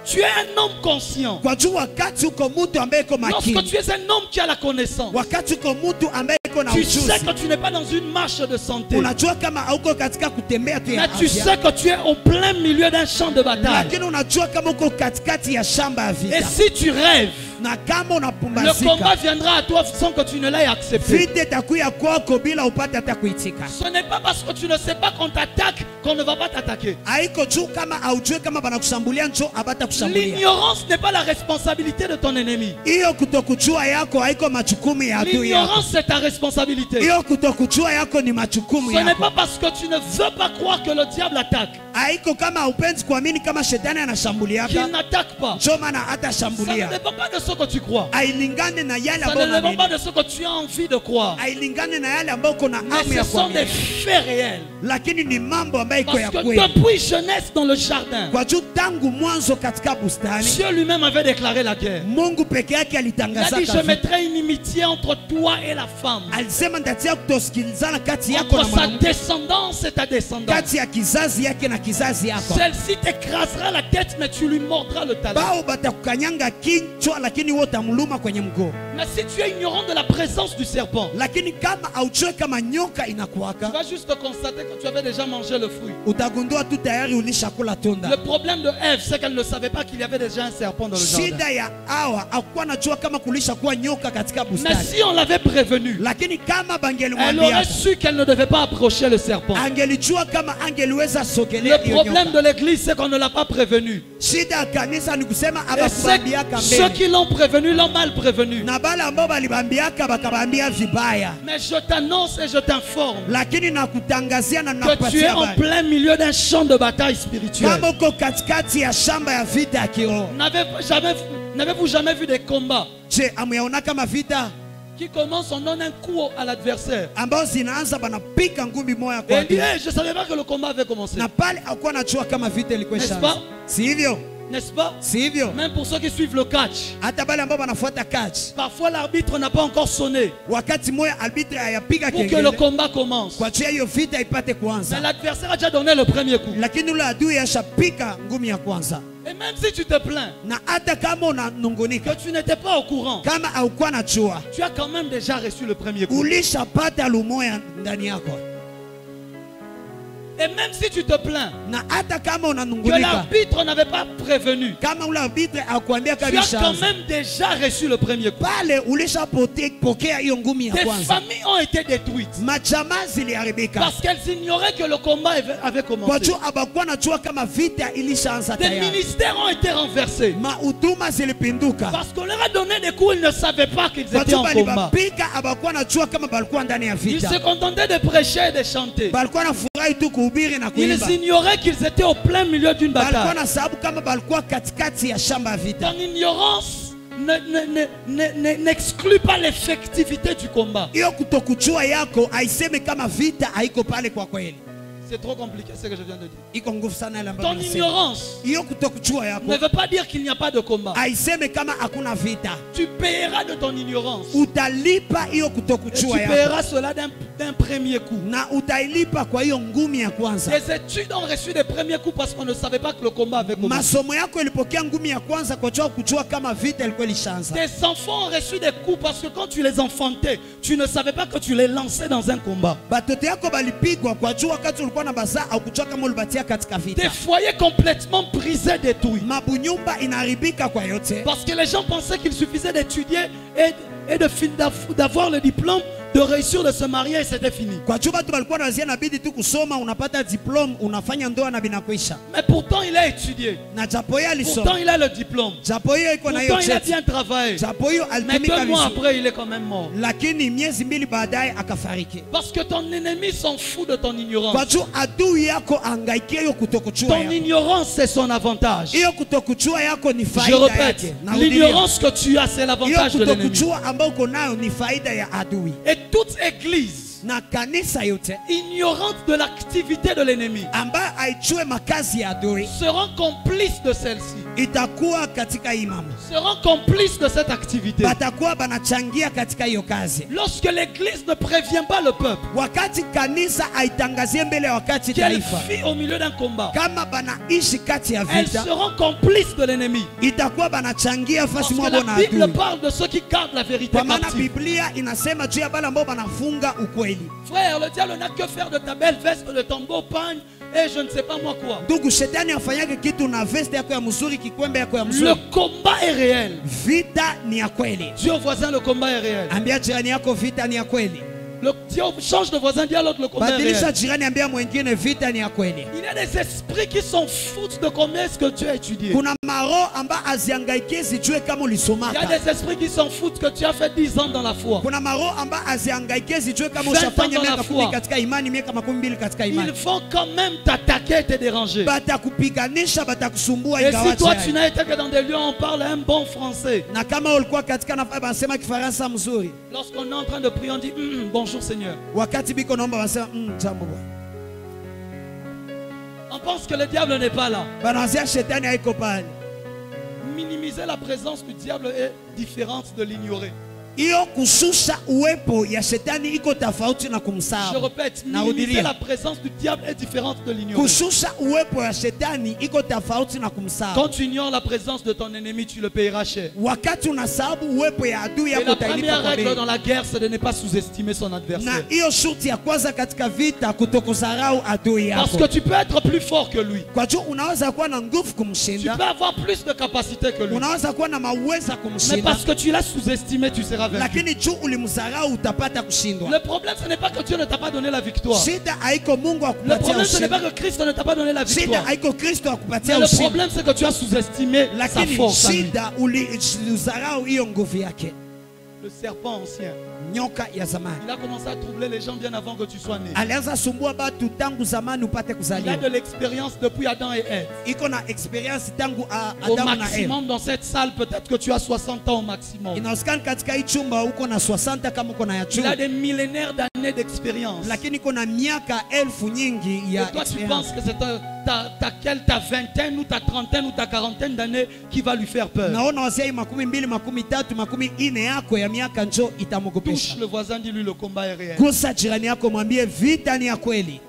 [SPEAKER 1] tu es un homme conscient,
[SPEAKER 2] Kwa juu wakati uko mtu ambaye iko
[SPEAKER 1] lorsque
[SPEAKER 2] makini,
[SPEAKER 1] tu es un homme qui a la connaissance,
[SPEAKER 2] wakati uko mtu ambaye iko na
[SPEAKER 1] tu sais
[SPEAKER 2] ujuzi,
[SPEAKER 1] que tu n'es pas dans une marche de santé.
[SPEAKER 2] unajua kama hauko katika kutembea tu ya
[SPEAKER 1] Mais tu
[SPEAKER 2] afya,
[SPEAKER 1] sais que tu es au plein milieu d'un champ de bataille.
[SPEAKER 2] lakini unajua kama uko katikati ya shamba ya
[SPEAKER 1] Et
[SPEAKER 2] vita,
[SPEAKER 1] si tu rêves,
[SPEAKER 2] na kama
[SPEAKER 1] le combat
[SPEAKER 2] unapumbazika,
[SPEAKER 1] viendra à toi sans que tu ne l'aies accepté.
[SPEAKER 2] vita itakuya kwako bila upate hata kuitika.
[SPEAKER 1] Ce n'est pas parce que tu ne sais pas qu'on t'attaque qu'on ne va pas t'attaquer.
[SPEAKER 2] Haiko juu kama aujue kama banakushambulia njo abata kushambulia.
[SPEAKER 1] L'ignorance n'est pas la responsabilité de ton ennemi.
[SPEAKER 2] Hiyo kutokujua yako haiko majukumu ya adui yako.
[SPEAKER 1] L'ignorance, c'est ta responsabilité.
[SPEAKER 2] Hiyo kutokujua yako ni majukumu
[SPEAKER 1] Ce n'est
[SPEAKER 2] yako.
[SPEAKER 1] pas parce que tu ne veux pas croire que le diable attaque
[SPEAKER 2] Haiko kama haupendi kuamini kama shetani anashambulia
[SPEAKER 1] qu'il
[SPEAKER 2] hapa,
[SPEAKER 1] n'attaque pas.
[SPEAKER 2] njo maana
[SPEAKER 1] Ça ne
[SPEAKER 2] hatashambulia.
[SPEAKER 1] dépend pas de ce que tu crois.
[SPEAKER 2] Hailingane na yale
[SPEAKER 1] Ça
[SPEAKER 2] ambayo
[SPEAKER 1] ne dépend pas
[SPEAKER 2] unaamini.
[SPEAKER 1] de ce que tu as envie de croire.
[SPEAKER 2] Hailingane na yale ambayo uko na
[SPEAKER 1] Mais
[SPEAKER 2] hamu ya
[SPEAKER 1] ce sont des
[SPEAKER 2] kuamini.
[SPEAKER 1] faits réels.
[SPEAKER 2] Lakini ni mambo ambayo iko
[SPEAKER 1] Parce
[SPEAKER 2] ya
[SPEAKER 1] que
[SPEAKER 2] kweli.
[SPEAKER 1] depuis jeunesse dans le jardin,
[SPEAKER 2] Kwa juu tangu mwanzo katika bustani,
[SPEAKER 1] Dieu lui-même avait déclaré la guerre.
[SPEAKER 2] Mungu peke yake
[SPEAKER 1] Il a
[SPEAKER 2] alitangaza
[SPEAKER 1] dit, je
[SPEAKER 2] vita.
[SPEAKER 1] mettrai une inimitié entre toi et la femme,
[SPEAKER 2] Alisema nitatia kutosikilizana kati yako na
[SPEAKER 1] entre sa
[SPEAKER 2] mwanamke,
[SPEAKER 1] descendance et ta descendance.
[SPEAKER 2] kati ya kizazi yake na kizazi yako.
[SPEAKER 1] Celle-ci t'écrasera la tête, mais tu lui mordras le talon.
[SPEAKER 2] Bao batakukanyanga kichwa, lakini wewe utamluma kwenye mguu.
[SPEAKER 1] Mais si tu es ignorant de la présence du serpent,
[SPEAKER 2] Lakini kama haujue kama nyoka
[SPEAKER 1] tu
[SPEAKER 2] inakuwaka,
[SPEAKER 1] vas juste constater que tu avais déjà mangé le fruit.
[SPEAKER 2] utagundua tu tayari ulishakula tunda.
[SPEAKER 1] Le problème de Ève, c'est qu'elle ne savait pas qu'il y avait déjà un serpent dans le jardin.
[SPEAKER 2] Shida ya Hawa hakuwa najua kama kulishakuwa nyoka katika
[SPEAKER 1] Mais
[SPEAKER 2] bustani,
[SPEAKER 1] si on l'avait prévenue,
[SPEAKER 2] lakini kama
[SPEAKER 1] elle
[SPEAKER 2] bangelimwambia,
[SPEAKER 1] aurait su qu'elle ne devait pas approcher le serpent.
[SPEAKER 2] angelijua kama angeliweza
[SPEAKER 1] Le
[SPEAKER 2] sogelea
[SPEAKER 1] Le problème de l'église, c'est qu'on ne l'a pas prévenu.
[SPEAKER 2] Shida ya kanisa ni kusema
[SPEAKER 1] Et
[SPEAKER 2] abakubambiaka
[SPEAKER 1] ceux
[SPEAKER 2] mbele.
[SPEAKER 1] qui l'ont prévenu l'ont mal prévenu.
[SPEAKER 2] Na bale ambao balibambiaka bakabambia vibaya.
[SPEAKER 1] Mais je t'annonce et je t'informe
[SPEAKER 2] Lakini nakutangazia na
[SPEAKER 1] que tu es
[SPEAKER 2] nakupatia
[SPEAKER 1] en
[SPEAKER 2] habari.
[SPEAKER 1] plein milieu d'un champ de bataille spirituelle.
[SPEAKER 2] Kama uko katikati ya shamba ya vita ya kiroho.
[SPEAKER 1] N'avez-vous jamais vu des combats
[SPEAKER 2] Je, amuyaona kama vita
[SPEAKER 1] qui commencent, on donne un coup à l'adversaire.
[SPEAKER 2] ambao zinaanza banapika ngumi moya
[SPEAKER 1] Et
[SPEAKER 2] kwa
[SPEAKER 1] il dit,
[SPEAKER 2] adui.
[SPEAKER 1] hey, je ne savais pas que le combat avait commencé.
[SPEAKER 2] Na pale hakuwa anajua kama vita ilikuwa
[SPEAKER 1] N'est-ce
[SPEAKER 2] ishaanza.
[SPEAKER 1] pas?
[SPEAKER 2] Si hivyo?
[SPEAKER 1] N'est-ce pas?
[SPEAKER 2] Si hivyo?
[SPEAKER 1] Même pour ceux qui suivent le catch.
[SPEAKER 2] Hata bale ambao banafuata catch.
[SPEAKER 1] Parfois l'arbitre n'a pas encore sonné
[SPEAKER 2] Wakati moya arbitre ayapiga
[SPEAKER 1] pour que le
[SPEAKER 2] kengele.
[SPEAKER 1] combat commence.
[SPEAKER 2] Kwa jua hiyo vita ipate kuanza.
[SPEAKER 1] Mais l'adversaire a déjà donné le premier coup.
[SPEAKER 2] Lakini ule adui ashapika ngumi ya kwanza.
[SPEAKER 1] Et même si tu te plains
[SPEAKER 2] Na hata kama
[SPEAKER 1] que
[SPEAKER 2] unanungunika,
[SPEAKER 1] tu n'étais pas au courant,
[SPEAKER 2] kama haukuwa najua,
[SPEAKER 1] tu as quand même déjà reçu le premier coup.
[SPEAKER 2] ulishapata lumoya ndani yako.
[SPEAKER 1] Et même si tu te plains
[SPEAKER 2] Na hata kama
[SPEAKER 1] que
[SPEAKER 2] unanungunika,
[SPEAKER 1] l'arbitre n'avait pas prévenu,
[SPEAKER 2] kama ule arbitre akwambia
[SPEAKER 1] tu as
[SPEAKER 2] kabisa,
[SPEAKER 1] quand même déjà reçu le premier coup.
[SPEAKER 2] pale ulishapokea hiyo ngumi ya
[SPEAKER 1] Des
[SPEAKER 2] kwanza.
[SPEAKER 1] familles ont été détruites
[SPEAKER 2] Majamaa ziliharibika
[SPEAKER 1] parce qu'elles ignoraient que le combat avait
[SPEAKER 2] kwa
[SPEAKER 1] commencé.
[SPEAKER 2] juu abakuwa najua kama vita ilishaanza
[SPEAKER 1] Des
[SPEAKER 2] tayari.
[SPEAKER 1] ministères ont été renversés
[SPEAKER 2] Mahuduma zilipinduka
[SPEAKER 1] parce qu'on leur a donné des coups, ils ne savaient pas qu'ils
[SPEAKER 2] kwa
[SPEAKER 1] étaient
[SPEAKER 2] juu
[SPEAKER 1] en combat.
[SPEAKER 2] balibapika, abakuwa najua kama balikuwa ndani ya
[SPEAKER 1] Ils se
[SPEAKER 2] vita.
[SPEAKER 1] contentaient de prêcher et de chanter.
[SPEAKER 2] Balikuwa nafurahi tu kuhubiri na
[SPEAKER 1] Ils
[SPEAKER 2] kuimba.
[SPEAKER 1] ignoraient qu'ils étaient au plein milieu d'une
[SPEAKER 2] Balikuwa
[SPEAKER 1] bataille.
[SPEAKER 2] na sababu kama balikuwa katikati ya shamba ya vita.
[SPEAKER 1] Ton ignorance n'exclut pas l'effectivité du combat.
[SPEAKER 2] Hiyo kutokujua yako haisemi kama vita haiko pale kwa kweli.
[SPEAKER 1] C'est trop compliqué ce que je viens de dire.
[SPEAKER 2] Iko nguvu sana ile ambayo
[SPEAKER 1] Ton
[SPEAKER 2] nasema.
[SPEAKER 1] ignorance
[SPEAKER 2] Hiyo kutokujua yako
[SPEAKER 1] ne veut pas dire qu'il n'y a pas de combat.
[SPEAKER 2] haisemi kama hakuna vita.
[SPEAKER 1] Tu paieras de ton ignorance.
[SPEAKER 2] Utalipa hiyo
[SPEAKER 1] Et tu
[SPEAKER 2] kutokujua yako.
[SPEAKER 1] paieras cela d'un premier coup.
[SPEAKER 2] Na utailipa kwa hiyo ngumi ya kwanza.
[SPEAKER 1] Les études ont reçu des premiers coups parce qu'on ne savait pas que le combat avait commencé.
[SPEAKER 2] Masomo yako ilipokea ngumi ya kwanza kwa kujua kama vita ilikuwa ilishaanza.
[SPEAKER 1] Tes enfants ont reçu des coups parce que quand tu les enfantais, tu ne savais pas que tu les lançais dans un combat.
[SPEAKER 2] Batoto yako balipigwa kwa jua wakati ulikuwa na bazaa au kujua kama ulibatia katika
[SPEAKER 1] Des
[SPEAKER 2] vita.
[SPEAKER 1] foyers complètement brisés, détruits.
[SPEAKER 2] Mabunyumba inaharibika kwa yote.
[SPEAKER 1] Parce que les gens pensaient qu'il suffisait d'étudier et d'avoir le diplôme, de réussir de se marier et c'était fini.
[SPEAKER 2] Kwa jua watu walikuwa wanazia inabidi tu kusoma, unapata diplome, unafanya ndoa na binakwisha.
[SPEAKER 1] Mais pourtant il a étudié.
[SPEAKER 2] Na japo yeye
[SPEAKER 1] Pourtant
[SPEAKER 2] alisoma.
[SPEAKER 1] il a le diplôme.
[SPEAKER 2] Japo hiyo iko na hiyo
[SPEAKER 1] Pourtant il a
[SPEAKER 2] cheti.
[SPEAKER 1] bien travaillé.
[SPEAKER 2] Japo hiyo
[SPEAKER 1] Mais
[SPEAKER 2] alitumika
[SPEAKER 1] 2 mois
[SPEAKER 2] vizuri.
[SPEAKER 1] après il est quand même mort.
[SPEAKER 2] Lakini miezi mbili baadaye akafariki.
[SPEAKER 1] Parce que ton ennemi s'en fout de ton ignorance.
[SPEAKER 2] Kwa jua adui yako angaikia hiyo kutokujua
[SPEAKER 1] Ton
[SPEAKER 2] yako.
[SPEAKER 1] ignorance c'est son avantage.
[SPEAKER 2] Hiyo kutokujua yako ni
[SPEAKER 1] Je
[SPEAKER 2] faida
[SPEAKER 1] répète,
[SPEAKER 2] yake. Narudia.
[SPEAKER 1] l'ignorance que tu as c'est
[SPEAKER 2] Hiyo
[SPEAKER 1] l'avantage de l'ennemi.
[SPEAKER 2] kutokujua ambao uko nayo ni faida ya adui.
[SPEAKER 1] Et toute église
[SPEAKER 2] Na kanisa yote
[SPEAKER 1] ignorante de l'activité de l'ennemi
[SPEAKER 2] ambayo haijue makazi ya adui
[SPEAKER 1] seront complices de celle-ci,
[SPEAKER 2] itakuwa katika hii mambo.
[SPEAKER 1] seront complices de cette activité.
[SPEAKER 2] Batakuwa banachangia katika hiyo kazi.
[SPEAKER 1] Lorsque l'église ne prévient pas le peuple
[SPEAKER 2] Wakati kanisa aitangazie mbele ya wakati
[SPEAKER 1] qu'elle
[SPEAKER 2] taifa
[SPEAKER 1] vit au milieu d'un combat,
[SPEAKER 2] kama banaishi kati ya
[SPEAKER 1] elles
[SPEAKER 2] vita,
[SPEAKER 1] seront complices de l'ennemi.
[SPEAKER 2] itakuwa banachangia
[SPEAKER 1] Parce
[SPEAKER 2] fasi
[SPEAKER 1] que
[SPEAKER 2] mwabo
[SPEAKER 1] la
[SPEAKER 2] na
[SPEAKER 1] Bible
[SPEAKER 2] adui.
[SPEAKER 1] parle de ceux qui gardent la vérité
[SPEAKER 2] Kwa maana
[SPEAKER 1] captive.
[SPEAKER 2] Biblia inasema juu ya bale ambao banafunga ukweli.
[SPEAKER 1] Frère, le diable n'a que faire de ta belle veste, de ton beau pagne et je ne sais pas moi quoi.
[SPEAKER 2] Ndugu, shetani afanyake kitu na veste yako ya mzuri, kikwembe yako ya
[SPEAKER 1] Le
[SPEAKER 2] mzuri.
[SPEAKER 1] combat est réel.
[SPEAKER 2] Vita ni ya kweli.
[SPEAKER 1] Dis au voisin, le combat est réel.
[SPEAKER 2] Ambia jirani yako vita ni ya kweli.
[SPEAKER 1] Change de voisin, dis à l'autre, le combat est
[SPEAKER 2] Badilisha
[SPEAKER 1] réel.
[SPEAKER 2] jirani, ambia mwingine vita ni ya kweli.
[SPEAKER 1] Il y a des esprits qui s'en foutent de combien est-ce que tu as étudié.
[SPEAKER 2] Kuna maro amba aziangaikie zijue kama
[SPEAKER 1] Il y a
[SPEAKER 2] ulisomaka.
[SPEAKER 1] des esprits qui s'en foutent que tu as fait 10 ans dans la foi.
[SPEAKER 2] Kuna maro amba aziangaikie zijue kama
[SPEAKER 1] 20
[SPEAKER 2] ushafanya
[SPEAKER 1] ans dans la
[SPEAKER 2] miaka
[SPEAKER 1] foi.
[SPEAKER 2] 10 katika imani, miaka 12 katika
[SPEAKER 1] Ils
[SPEAKER 2] imani.
[SPEAKER 1] vont quand même t'attaquer et te déranger.
[SPEAKER 2] Batakupiganisha, batakusumbua
[SPEAKER 1] Et si toi
[SPEAKER 2] ingawaje
[SPEAKER 1] tu
[SPEAKER 2] hai.
[SPEAKER 1] n'as été que dans des lieux où on parle un bon français,
[SPEAKER 2] Na kama ulikuwa katika nafasi basema kifaransa mzuri,
[SPEAKER 1] lorsqu'on est en train de prier, on dit bonjour Seigneur.
[SPEAKER 2] wakati biko naomba basema jambo bwana.
[SPEAKER 1] On pense que le diable n'est pas là.
[SPEAKER 2] Banazia shetani haiko pale.
[SPEAKER 1] Minimiser la présence du diable est différente de l'ignorer.
[SPEAKER 2] Hiyo kushusha uwepo ya shetani iko tofauti na
[SPEAKER 1] Je
[SPEAKER 2] kumsahau.
[SPEAKER 1] répète, minimiser
[SPEAKER 2] Narudilia.
[SPEAKER 1] la présence du diable est différente de l'ignorer.
[SPEAKER 2] Kushusha uwepo ya shetani iko tofauti na kumsahau.
[SPEAKER 1] Quand tu ignores la présence de ton ennemi, tu le payeras cher.
[SPEAKER 2] Wakati unasahabu uwepo ya adui
[SPEAKER 1] Et
[SPEAKER 2] yako
[SPEAKER 1] la
[SPEAKER 2] utailipa
[SPEAKER 1] première
[SPEAKER 2] kwa
[SPEAKER 1] règle
[SPEAKER 2] bei.
[SPEAKER 1] dans la guerre, c'est de ne pas sous-estimer son
[SPEAKER 2] Na
[SPEAKER 1] adversaire.
[SPEAKER 2] hiyo shurti ya kwanza katika vita, kutokudharau adui
[SPEAKER 1] Parce
[SPEAKER 2] yako.
[SPEAKER 1] que tu peux être plus fort que lui.
[SPEAKER 2] Kwa juu unaweza kuwa na nguvu
[SPEAKER 1] Tu
[SPEAKER 2] kumshinda,
[SPEAKER 1] peux avoir plus de capacité que lui.
[SPEAKER 2] unaweza kuwa na maweza
[SPEAKER 1] Mais
[SPEAKER 2] kumshinda,
[SPEAKER 1] parce que tu l'as sous-estimé, tu seras seras vaincu.
[SPEAKER 2] lakini juu ulimdharau utapata kushindwa.
[SPEAKER 1] Le problème, ce n'est pas que Dieu ne t'a pas donné la victoire.
[SPEAKER 2] Shida haiko Mungu
[SPEAKER 1] Le
[SPEAKER 2] akupatia
[SPEAKER 1] problème, ce n'est pas
[SPEAKER 2] ushindi.
[SPEAKER 1] que Christ ne t'a pas donné la
[SPEAKER 2] Shida
[SPEAKER 1] victoire.
[SPEAKER 2] haiko Kristo
[SPEAKER 1] Mais
[SPEAKER 2] akupatia
[SPEAKER 1] le
[SPEAKER 2] ushindi.
[SPEAKER 1] problème, c'est que tu as sous-estimé sa
[SPEAKER 2] Lakini
[SPEAKER 1] force. à lui.
[SPEAKER 2] shida ulidharau hiyo nguvu yake.
[SPEAKER 1] Le serpent ancien,
[SPEAKER 2] Nyoka ya zamani
[SPEAKER 1] il a commencé à troubler les gens bien avant que tu sois né.
[SPEAKER 2] alianza sumbua batu tangu zamani upate
[SPEAKER 1] Il a
[SPEAKER 2] kuzaliwa.
[SPEAKER 1] de l'expérience depuis Adam et Ève.
[SPEAKER 2] Iko na experience tangu
[SPEAKER 1] Au
[SPEAKER 2] Adamu na Eva.
[SPEAKER 1] maximum, dans cette salle, peut-être que tu as 60 ans au maximum.
[SPEAKER 2] Inahusikana katika hii chumba uko na 60 kama uko na ya
[SPEAKER 1] Il a
[SPEAKER 2] juu,
[SPEAKER 1] des millénaires d'années d'expérience.
[SPEAKER 2] lakini iko na miaka elfu nyingi
[SPEAKER 1] Et
[SPEAKER 2] ya
[SPEAKER 1] toi, tu
[SPEAKER 2] experience.
[SPEAKER 1] penses que c'est ta vingtaine ou ta trentaine ou ta quarantaine d'années qui va lui faire peur.
[SPEAKER 2] Naona wazee 20, 30, 40 yako ya miaka njo
[SPEAKER 1] Touche
[SPEAKER 2] itamogopesha.
[SPEAKER 1] le voisin, dis-lui le combat est réel.
[SPEAKER 2] Gusa jirani yako mwambie vita ni ya kweli.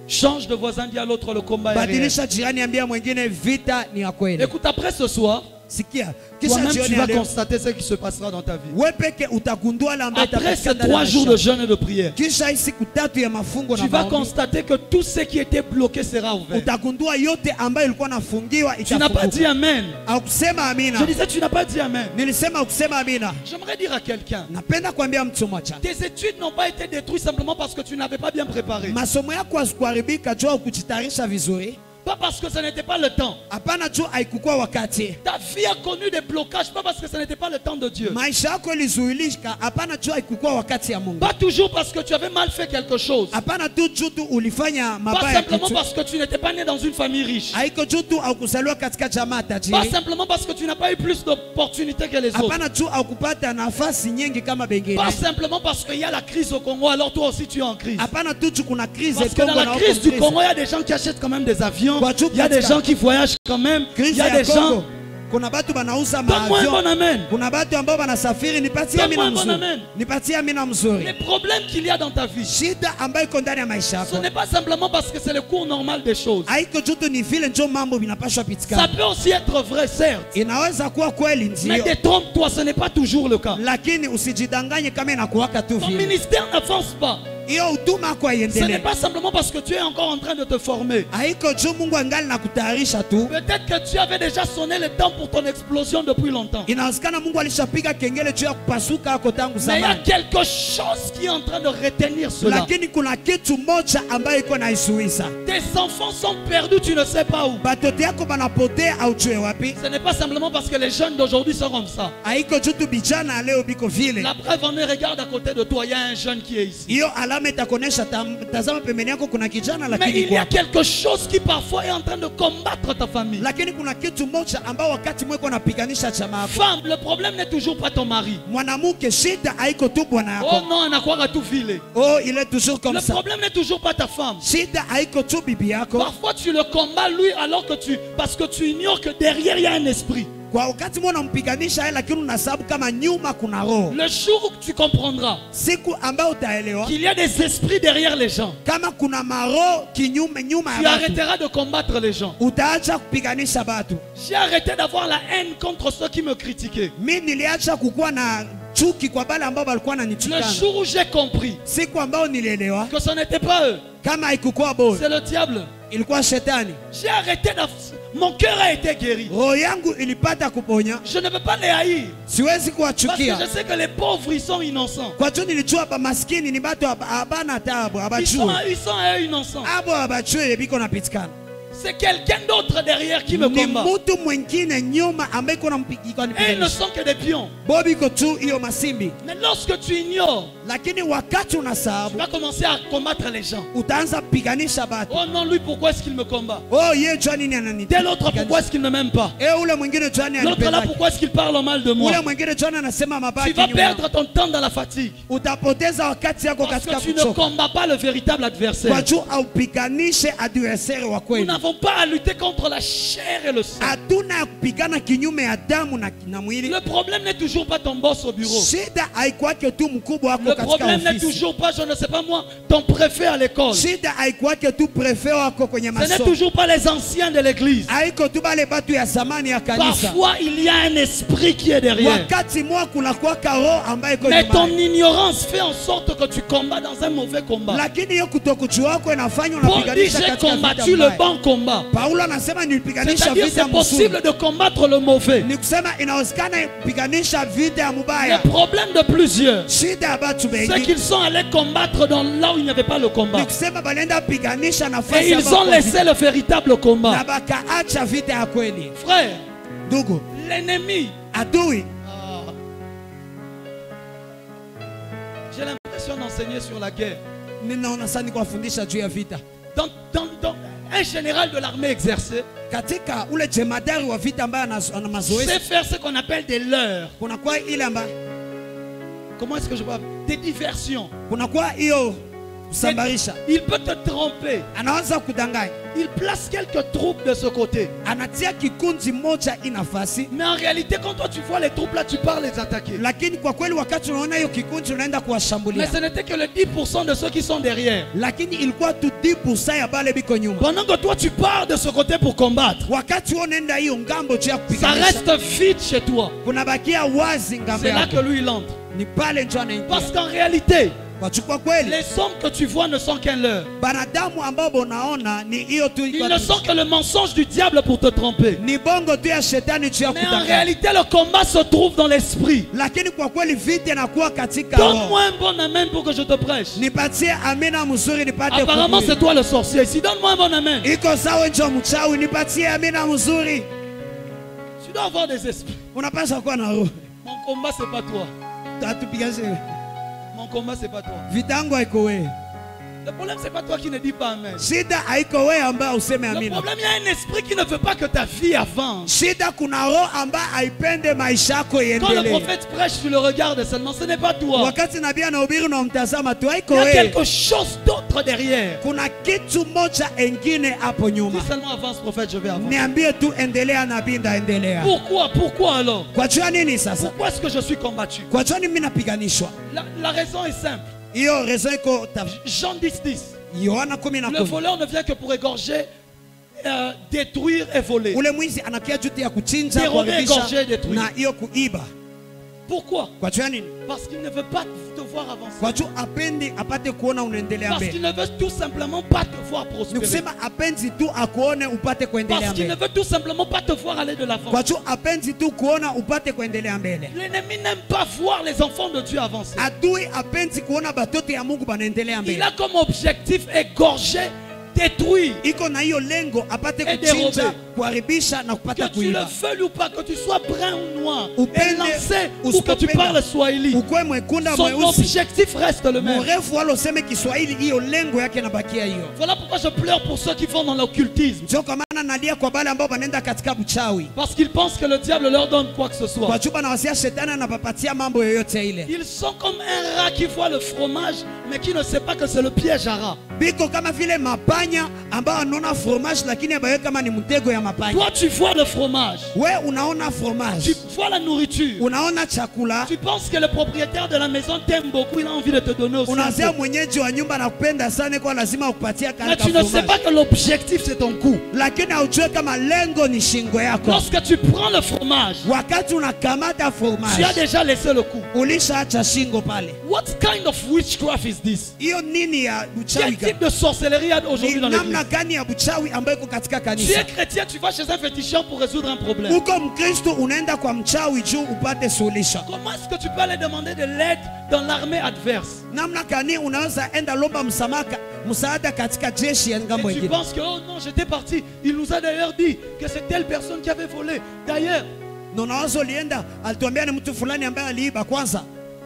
[SPEAKER 1] Change de voisin, dis à l'autre le combat est réel.
[SPEAKER 2] Badilisha jirani, ambia mwingine vita ni ya kweli.
[SPEAKER 1] Écoute, après ce soir,
[SPEAKER 2] Sikia, kisha
[SPEAKER 1] toi-même
[SPEAKER 2] jioni
[SPEAKER 1] tu
[SPEAKER 2] ya
[SPEAKER 1] vas
[SPEAKER 2] leo
[SPEAKER 1] constater ce qui se passera dans ta vie.
[SPEAKER 2] wewe peke utagundua la ambayo
[SPEAKER 1] Après ces
[SPEAKER 2] itapatikana
[SPEAKER 1] 3
[SPEAKER 2] ndani ya
[SPEAKER 1] jours de
[SPEAKER 2] maisha.
[SPEAKER 1] jeûne et de prière,
[SPEAKER 2] Kisha hii siku 3 ya mafungo
[SPEAKER 1] tu
[SPEAKER 2] na
[SPEAKER 1] vas
[SPEAKER 2] maombi,
[SPEAKER 1] constater que tout ce qui était bloqué sera ouvert.
[SPEAKER 2] utagundua yote ambayo ilikuwa nafungiwa
[SPEAKER 1] Tu n'as pas dit
[SPEAKER 2] itafunguka.
[SPEAKER 1] Amen.
[SPEAKER 2] Au kusema amina.
[SPEAKER 1] Je disais, tu n'as pas dit Amen.
[SPEAKER 2] Nilisema ukusema amina.
[SPEAKER 1] J'aimerais dire à quelqu'un,
[SPEAKER 2] Napenda kuambia mtu mmoja,
[SPEAKER 1] tes études n'ont pas été détruites simplement parce que tu n'avais pas bien préparé.
[SPEAKER 2] masomo yako hazikuharibika juu kujitayarisha vizuri.
[SPEAKER 1] Pas parce que ce n'était pas le temps.
[SPEAKER 2] Hapana, juu haikukuwa wakati.
[SPEAKER 1] Ta vie a connu des blocages, pas parce que ce n'était pas le temps de Dieu.
[SPEAKER 2] Maisha yako ilizuilika, hapana juu haikukuwa wakati ya Mungu.
[SPEAKER 1] Pas toujours parce que tu avais mal fait quelque chose.
[SPEAKER 2] Hapana tu juu tu ulifanya
[SPEAKER 1] Pas
[SPEAKER 2] mabaya
[SPEAKER 1] simplement
[SPEAKER 2] kitu.
[SPEAKER 1] parce que tu n'étais pas né dans une famille riche.
[SPEAKER 2] Haiko juu tu haukuzaliwa katika jamaa
[SPEAKER 1] Pas
[SPEAKER 2] tajiri.
[SPEAKER 1] simplement parce que tu n'as pas eu plus d'opportunités que les autres.
[SPEAKER 2] Hapana juu haukupata nafasi nyingi kama bengine.
[SPEAKER 1] Pas simplement parce qu'il y a la crise au Congo, alors toi aussi tu es en crise.
[SPEAKER 2] Hapana tu juu kuna crise
[SPEAKER 1] Parce que dans
[SPEAKER 2] Kongo
[SPEAKER 1] la
[SPEAKER 2] na
[SPEAKER 1] crise
[SPEAKER 2] uko
[SPEAKER 1] du
[SPEAKER 2] crise.
[SPEAKER 1] Congo, il y a des gens qui achètent quand même des avions.
[SPEAKER 2] Kwa juu
[SPEAKER 1] Il y a des
[SPEAKER 2] katika
[SPEAKER 1] gens qui voyagent quand même. Il
[SPEAKER 2] crise
[SPEAKER 1] y a
[SPEAKER 2] ya
[SPEAKER 1] des gens.
[SPEAKER 2] Kongo. Kuna batu banauza
[SPEAKER 1] Donne-moi un bon
[SPEAKER 2] maavion.
[SPEAKER 1] amen.
[SPEAKER 2] Kuna batu ambao banasafiri, nipatie
[SPEAKER 1] Donne-moi
[SPEAKER 2] amina
[SPEAKER 1] un bon
[SPEAKER 2] mzuri.
[SPEAKER 1] amen.
[SPEAKER 2] Nipatie amina mzuri.
[SPEAKER 1] Les problèmes qu'il y a dans ta vie,
[SPEAKER 2] Shida ambayo iko ndani ya maisha
[SPEAKER 1] ce
[SPEAKER 2] yako.
[SPEAKER 1] n'est pas simplement parce que c'est le cours normal des choses.
[SPEAKER 2] Haiko juu tu ni vile njo mambo vinapaswa
[SPEAKER 1] Ça
[SPEAKER 2] pitikana.
[SPEAKER 1] peut aussi être vrai, certes.
[SPEAKER 2] Inaweza kuwa kweli
[SPEAKER 1] Mais
[SPEAKER 2] ndio,
[SPEAKER 1] détrompe-toi, ce n'est pas toujours le cas.
[SPEAKER 2] lakini usijidanganye kama inakuwaka tu
[SPEAKER 1] Ton
[SPEAKER 2] vile.
[SPEAKER 1] ministère n'avance pas.
[SPEAKER 2] Hiyo huduma yako
[SPEAKER 1] Ce n'est
[SPEAKER 2] haiendelee.
[SPEAKER 1] pas simplement parce que tu es encore en train de te former.
[SPEAKER 2] Haiko juu Mungu angali na kutayarisha tu.
[SPEAKER 1] Peut-être que tu avais déjà sonné le temps pour ton explosion depuis longtemps.
[SPEAKER 2] Inawezekana Mungu alishapiga kengele juu ya kupasuka yako tangu
[SPEAKER 1] Mais il y a
[SPEAKER 2] zamani.
[SPEAKER 1] quelque chose qui est en train de retenir cela.
[SPEAKER 2] Lakini kuna kitu moja ambayo iko naisuiza.
[SPEAKER 1] Tes enfants sont perdus, tu ne sais pas où.
[SPEAKER 2] Batoto yako banapotea au jue wapi?
[SPEAKER 1] Ce n'est pas simplement parce que les jeunes d'aujourd'hui sont comme ça.
[SPEAKER 2] Haiko juu tu bijana leo biko vile.
[SPEAKER 1] La preuve en est, regarde à côté de toi, il y a un jeune qui est ici.
[SPEAKER 2] Hiyo alama itakonesha, tazama pembeni yako kuna kijana
[SPEAKER 1] Mais
[SPEAKER 2] lakini
[SPEAKER 1] il y a
[SPEAKER 2] kwa.
[SPEAKER 1] quelque chose qui parfois est en train de combattre ta famille.
[SPEAKER 2] Lakini kuna kitu moja ambao wakati mweko napiganisha chama yako.
[SPEAKER 1] Femme, le problème n'est toujours pas ton mari.
[SPEAKER 2] Mwanamke, shida haiko tu bwana
[SPEAKER 1] Oh
[SPEAKER 2] yako.
[SPEAKER 1] non, on a quoi à tout filer.
[SPEAKER 2] Oh, il est toujours comme
[SPEAKER 1] Le
[SPEAKER 2] ça.
[SPEAKER 1] problème n'est toujours pas ta femme.
[SPEAKER 2] Shida haiko tu bibi yako.
[SPEAKER 1] Parfois tu le combats lui alors que parce que tu ignores que derrière il y a un esprit.
[SPEAKER 2] Kwa wakati mwana mpiganisha yeye, lakini unasababu kama nyuma kuna roho.
[SPEAKER 1] Le jour où tu comprendras
[SPEAKER 2] Siku ambayo utaelewa
[SPEAKER 1] qu'il y a des esprits derrière les gens,
[SPEAKER 2] kama kuna maro kinyume nyuma
[SPEAKER 1] tu
[SPEAKER 2] ya watu,
[SPEAKER 1] arrêteras de combattre les gens.
[SPEAKER 2] utaacha kupiganisha watu.
[SPEAKER 1] J'ai arrêté d'avoir la haine contre ceux qui me critiquaient.
[SPEAKER 2] Mimi niliacha kukuwa na chuki kwa wale ambao walikuwa
[SPEAKER 1] Le
[SPEAKER 2] wananitukana.
[SPEAKER 1] jour où j'ai compris
[SPEAKER 2] Siku ambayo nilielewa
[SPEAKER 1] que ce n'était pas eux,
[SPEAKER 2] kama haikukuwa bora,
[SPEAKER 1] c'est le diable.
[SPEAKER 2] ilikuwa shetani.
[SPEAKER 1] J'ai arrêté mon cœur a été guéri.
[SPEAKER 2] Roho yangu ilipata kuponya.
[SPEAKER 1] Je ne peux pas les haïr.
[SPEAKER 2] Siwezi
[SPEAKER 1] Parce que
[SPEAKER 2] kuwachukia
[SPEAKER 1] je sais que les pauvres, ils sont innocents.
[SPEAKER 2] kwa juu nilijua ba maskini ni batu abana tabu abajue
[SPEAKER 1] Ils sont à eux innocents.
[SPEAKER 2] abo abajue biko napitikana.
[SPEAKER 1] C'est quelqu'un d'autre derrière qui me
[SPEAKER 2] Ni
[SPEAKER 1] combat.
[SPEAKER 2] mtu mwingine nyuma ambaye iko
[SPEAKER 1] Et ils ne
[SPEAKER 2] napiganisha.
[SPEAKER 1] sont que des pions.
[SPEAKER 2] Bobi iko tu hiyo masimbi,
[SPEAKER 1] Mais lorsque tu ignores,
[SPEAKER 2] lakini wakati
[SPEAKER 1] tu
[SPEAKER 2] unasahabu
[SPEAKER 1] vas commencer à combattre les gens.
[SPEAKER 2] utaanza kupiganisha batu.
[SPEAKER 1] Oh non, lui, pourquoi est-ce qu'il me combat?
[SPEAKER 2] Oh ye jua nini anani.
[SPEAKER 1] Tel autre, pourquoi est-ce qu'il ne m'aime pas?
[SPEAKER 2] Ule mwingine jua nini
[SPEAKER 1] L'autre là,
[SPEAKER 2] anipenda.
[SPEAKER 1] pourquoi est-ce qu'il parle mal de moi?
[SPEAKER 2] Ule mwingine jua anasema mabaya
[SPEAKER 1] Tu vas
[SPEAKER 2] kinyume.
[SPEAKER 1] perdre ton temps dans la fatigue.
[SPEAKER 2] Utapoteza wakati yako
[SPEAKER 1] Parce
[SPEAKER 2] katika
[SPEAKER 1] que tu ne
[SPEAKER 2] kuchoka.
[SPEAKER 1] combats pas le véritable adversaire.
[SPEAKER 2] Kwa juu aupiganishe adversaire wa
[SPEAKER 1] Nous
[SPEAKER 2] kweli.
[SPEAKER 1] n'avons pas à lutter contre la chair et le sang.
[SPEAKER 2] Hatuna ya kupigana kinyume ya damu na mwili.
[SPEAKER 1] Le problème n'est toujours pas ton boss au bureau.
[SPEAKER 2] Shida haikwake tu mkubwa wako
[SPEAKER 1] Le
[SPEAKER 2] katika
[SPEAKER 1] problème n'est
[SPEAKER 2] ofisi.
[SPEAKER 1] toujours pas, je ne sais pas moi, ton préfet à l'école.
[SPEAKER 2] Shida haikuwake tu prefe wako kwenye
[SPEAKER 1] Ce n'est
[SPEAKER 2] masomo.
[SPEAKER 1] toujours pas les anciens de l'église.
[SPEAKER 2] Haiko tu bale batu ya zamani ya kanisa.
[SPEAKER 1] Parfois, il y a un esprit qui est derrière.
[SPEAKER 2] Wakati mwa kuna kwa roho ambaye iko
[SPEAKER 1] Mais ton
[SPEAKER 2] nyuma.
[SPEAKER 1] ignorance fait en sorte que tu combats dans un mauvais combat.
[SPEAKER 2] Lakini hiyo kutokujua wako inafanya
[SPEAKER 1] Paul dit,
[SPEAKER 2] unapiganisha
[SPEAKER 1] j'ai
[SPEAKER 2] katika vita
[SPEAKER 1] combattu le
[SPEAKER 2] mbaya.
[SPEAKER 1] bon combat.
[SPEAKER 2] Paulo anasema nilipiganisha
[SPEAKER 1] C'est-à-dire,
[SPEAKER 2] vita
[SPEAKER 1] c'est possible
[SPEAKER 2] mzuri.
[SPEAKER 1] de combattre le mauvais.
[SPEAKER 2] Ni kusema inawezekana kupiganisha vita ya mubaya.
[SPEAKER 1] Le problème de plusieurs,
[SPEAKER 2] Shida ya batu
[SPEAKER 1] c'est
[SPEAKER 2] bengi.
[SPEAKER 1] qu'ils sont allés combattre dans là où il n'y avait pas le combat.
[SPEAKER 2] Ni kusema balenda piganisha
[SPEAKER 1] Et
[SPEAKER 2] nafasi ya
[SPEAKER 1] ils ont laissé le véritable
[SPEAKER 2] na
[SPEAKER 1] combat.
[SPEAKER 2] bakaacha vita ya kweli.
[SPEAKER 1] Frère,
[SPEAKER 2] Ndugu,
[SPEAKER 1] l'ennemi,
[SPEAKER 2] adui
[SPEAKER 1] j'ai l'impression d'enseigner sur la guerre.
[SPEAKER 2] ninaona sana kuwafundisha juu ya vita.
[SPEAKER 1] Dans un général de l'armée exercée
[SPEAKER 2] Katika ule jemadari wa vita ambaye ana mazoezi,
[SPEAKER 1] sait faire ce qu'on appelle des leurres.
[SPEAKER 2] kuna kwa ile ambaye
[SPEAKER 1] Comment est-ce que je parle? Des diversions.
[SPEAKER 2] kuna kwa hiyo kusambarisha.
[SPEAKER 1] Il peut te tromper.
[SPEAKER 2] Anaanza kudanganya.
[SPEAKER 1] Il place quelques troupes de ce côté.
[SPEAKER 2] Anatia kikundi moja inafasi.
[SPEAKER 1] Mais en réalité, quand toi tu vois les troupes là, tu pars les attaquer.
[SPEAKER 2] Lakini kwa kweli wakati unaona hiyo kikundi unaenda
[SPEAKER 1] Mais
[SPEAKER 2] kuwashambulia.
[SPEAKER 1] ce n'était que le 10% de ceux qui sont derrière.
[SPEAKER 2] Lakini ilikuwa tu 10% ya bale biko nyuma.
[SPEAKER 1] Pendant que toi tu pars de ce côté pour combattre,
[SPEAKER 2] Wakati unaenda hiyo ngambo juu ya
[SPEAKER 1] ça
[SPEAKER 2] kupiganisha.
[SPEAKER 1] reste vide chez toi.
[SPEAKER 2] Kuna bakia wazi ngambo
[SPEAKER 1] C'est là
[SPEAKER 2] yako.
[SPEAKER 1] que lui il entre.
[SPEAKER 2] Ni pale ndio anaingia.
[SPEAKER 1] Parce qu'en réalité,
[SPEAKER 2] Kwa chukua kweli
[SPEAKER 1] les hommes que tu vois ne sont qu'un leurre.
[SPEAKER 2] banadamu ambao unaona ni hiyo tu
[SPEAKER 1] Ils ne sont que le mensonge du diable pour te tromper.
[SPEAKER 2] ni bongo tu ya shetani juu ya
[SPEAKER 1] Mais en
[SPEAKER 2] kudanganya.
[SPEAKER 1] réalité, le combat se trouve dans l'esprit.
[SPEAKER 2] Lakini kwa kweli vita inakuwa katika roho.
[SPEAKER 1] Donne-moi un bon amen pour que je te prêche.
[SPEAKER 2] Nipatie amina mzuri nipate
[SPEAKER 1] Apparemment,
[SPEAKER 2] kuhubiri.
[SPEAKER 1] c'est toi le sorcier ici. Donne-moi un bon amen.
[SPEAKER 2] Iko sawa njo mchawi, nipatie amina mzuri.
[SPEAKER 1] Tu dois avoir des esprits.
[SPEAKER 2] Unapaswa kuwa na roho.
[SPEAKER 1] Mon combat, c'est pas toi.
[SPEAKER 2] Tatupiganishe.
[SPEAKER 1] Mon combat, c'est pas toi.
[SPEAKER 2] Vita yangu haiko wewe.
[SPEAKER 1] Le problème, c'est pas toi qui ne dis pas amen.
[SPEAKER 2] Shida haiko wewe ambaye useme
[SPEAKER 1] Le
[SPEAKER 2] amina.
[SPEAKER 1] problème, il y a un esprit qui ne veut pas que ta vie avance.
[SPEAKER 2] Shida kuna roho ambaye haipende maisha yako
[SPEAKER 1] Quand le
[SPEAKER 2] iendelee.
[SPEAKER 1] prophète prêche, tu le regardes seulement. Ce n'est pas toi.
[SPEAKER 2] Wakati nabii anahubiri unamtazama tu,
[SPEAKER 1] Il
[SPEAKER 2] haiko
[SPEAKER 1] y a
[SPEAKER 2] wewe.
[SPEAKER 1] quelque chose d'autre derrière.
[SPEAKER 2] Kuna kitu moja engine hapo nyuma.
[SPEAKER 1] Si seulement avance, prophète, je vais avancer.
[SPEAKER 2] Niambie tu endelea nabii ndaendelea.
[SPEAKER 1] Pourquoi alors?
[SPEAKER 2] Kwa jua nini sasa?
[SPEAKER 1] Pourquoi est-ce que je suis combattu?
[SPEAKER 2] Kwa jua nini mimi napiganishwa?
[SPEAKER 1] La raison est simple.
[SPEAKER 2] Hiyo raison iko
[SPEAKER 1] Jean 10:10.
[SPEAKER 2] Yohana 10:10.
[SPEAKER 1] Le voleur ne vient que pour égorger, détruire et voler.
[SPEAKER 2] Ule mwizi anakia juti ya kuchinja,
[SPEAKER 1] Dérober,
[SPEAKER 2] kuharibisha
[SPEAKER 1] égorger, détruire.
[SPEAKER 2] na hiyo kuiba.
[SPEAKER 1] Pourquoi?
[SPEAKER 2] Kwa jua nini?
[SPEAKER 1] Parce qu'il ne veut pas te voir avancer.
[SPEAKER 2] Kwa jua apendi apate kuona unaendelea
[SPEAKER 1] Parce qu'il
[SPEAKER 2] mbele.
[SPEAKER 1] ne veut tout simplement pas te voir
[SPEAKER 2] Ni
[SPEAKER 1] prospérer.
[SPEAKER 2] kusema apendi tu akuone upate kuendelea
[SPEAKER 1] Parce qu'il ne
[SPEAKER 2] mbele.
[SPEAKER 1] veut tout simplement pas te voir aller de l'avant.
[SPEAKER 2] Kwa jua apendi tu kuona upate kuendelea mbele.
[SPEAKER 1] L'ennemi n'aime pas voir les enfants de Dieu avancer.
[SPEAKER 2] Adui apendi kuona batoto ya Mungu banaendelea
[SPEAKER 1] Il
[SPEAKER 2] mbele.
[SPEAKER 1] a comme objectif égorger, détruire.
[SPEAKER 2] Iko na hiyo lengo apate
[SPEAKER 1] Et
[SPEAKER 2] kuchinja,
[SPEAKER 1] dérober.
[SPEAKER 2] kuharibisha na
[SPEAKER 1] Que
[SPEAKER 2] kupata
[SPEAKER 1] tu le
[SPEAKER 2] kuiba.
[SPEAKER 1] veuilles ou pas, que tu sois brun ou noir,
[SPEAKER 2] Upende,
[SPEAKER 1] élancé ou que tu
[SPEAKER 2] usipopenda.
[SPEAKER 1] parles swahili,
[SPEAKER 2] Ukwe mwekunda
[SPEAKER 1] son
[SPEAKER 2] mweusi.
[SPEAKER 1] objectif reste le même.
[SPEAKER 2] Mrefu wala useme Kiswahili, hiyo lengo yake nabakia hiyo.
[SPEAKER 1] Voilà pourquoi je pleure pour ceux qui vont dans l'occultisme.
[SPEAKER 2] Ndio kwa maana nalia kwa bale ambao wanaenda katika buchawi.
[SPEAKER 1] Parce qu'ils pensent que le diable leur donne quoi que ce soit.
[SPEAKER 2] Kwa chupa na wasia shetani anapapatia mambo yoyote ile.
[SPEAKER 1] Ils sont comme un rat qui voit le fromage, mais qui ne sait pas que c'est le piège à rat.
[SPEAKER 2] Biko kama vile mapanya ambao wanaona fromage lakini abaye kama ni mtego ya mapanya.
[SPEAKER 1] Toi, tu vois le fromage,
[SPEAKER 2] We unaona
[SPEAKER 1] tu
[SPEAKER 2] fromage,
[SPEAKER 1] vois la nourriture,
[SPEAKER 2] unaona chakula,
[SPEAKER 1] tu penses que le propriétaire de la maison t'aime beaucoup, il a envie de te donner aussi un
[SPEAKER 2] unazia
[SPEAKER 1] peu.
[SPEAKER 2] mwenyeji wa nyumba nakupenda sana kwa lazima akupatia
[SPEAKER 1] Mais
[SPEAKER 2] kaka
[SPEAKER 1] tu ne sais pas
[SPEAKER 2] fromage.
[SPEAKER 1] que l'objectif c'est ton cou.
[SPEAKER 2] Lakini haujue kama lengo ni shingo yako.
[SPEAKER 1] Lorsque tu prends le fromage,
[SPEAKER 2] Wakati unakamata
[SPEAKER 1] tu as
[SPEAKER 2] fromage,
[SPEAKER 1] déjà laissé le cou.
[SPEAKER 2] ulishaacha shingo pale.
[SPEAKER 1] What kind of witchcraft is this?
[SPEAKER 2] Hiyo nini ya
[SPEAKER 1] Quel
[SPEAKER 2] buchawi?
[SPEAKER 1] type de sorcellerie il y a
[SPEAKER 2] Ni
[SPEAKER 1] aujourd'hui dans l'église?
[SPEAKER 2] namna gani ya buchawi ambayo iko katika
[SPEAKER 1] Tu es
[SPEAKER 2] kanisa?
[SPEAKER 1] chrétien, tu vas chez un féticheur pour résoudre un problème.
[SPEAKER 2] Uko Mkristo unaenda kwa mchawi juu upate suluhisho.
[SPEAKER 1] Comment est-ce que tu peux aller demander de l'aide dans l'armée adverse?
[SPEAKER 2] Namna gani unaweza enda lomba msaada katika jeshi ya ngambo
[SPEAKER 1] Et tu
[SPEAKER 2] ingine?
[SPEAKER 1] penses que, oh non, j'étais parti. Il nous a d'ailleurs dit que c'est telle personne qui avait volé. D'ailleurs,
[SPEAKER 2] Na unawaza ulienda, alituambia ni mtu fulani ambaye aliiba kwanza.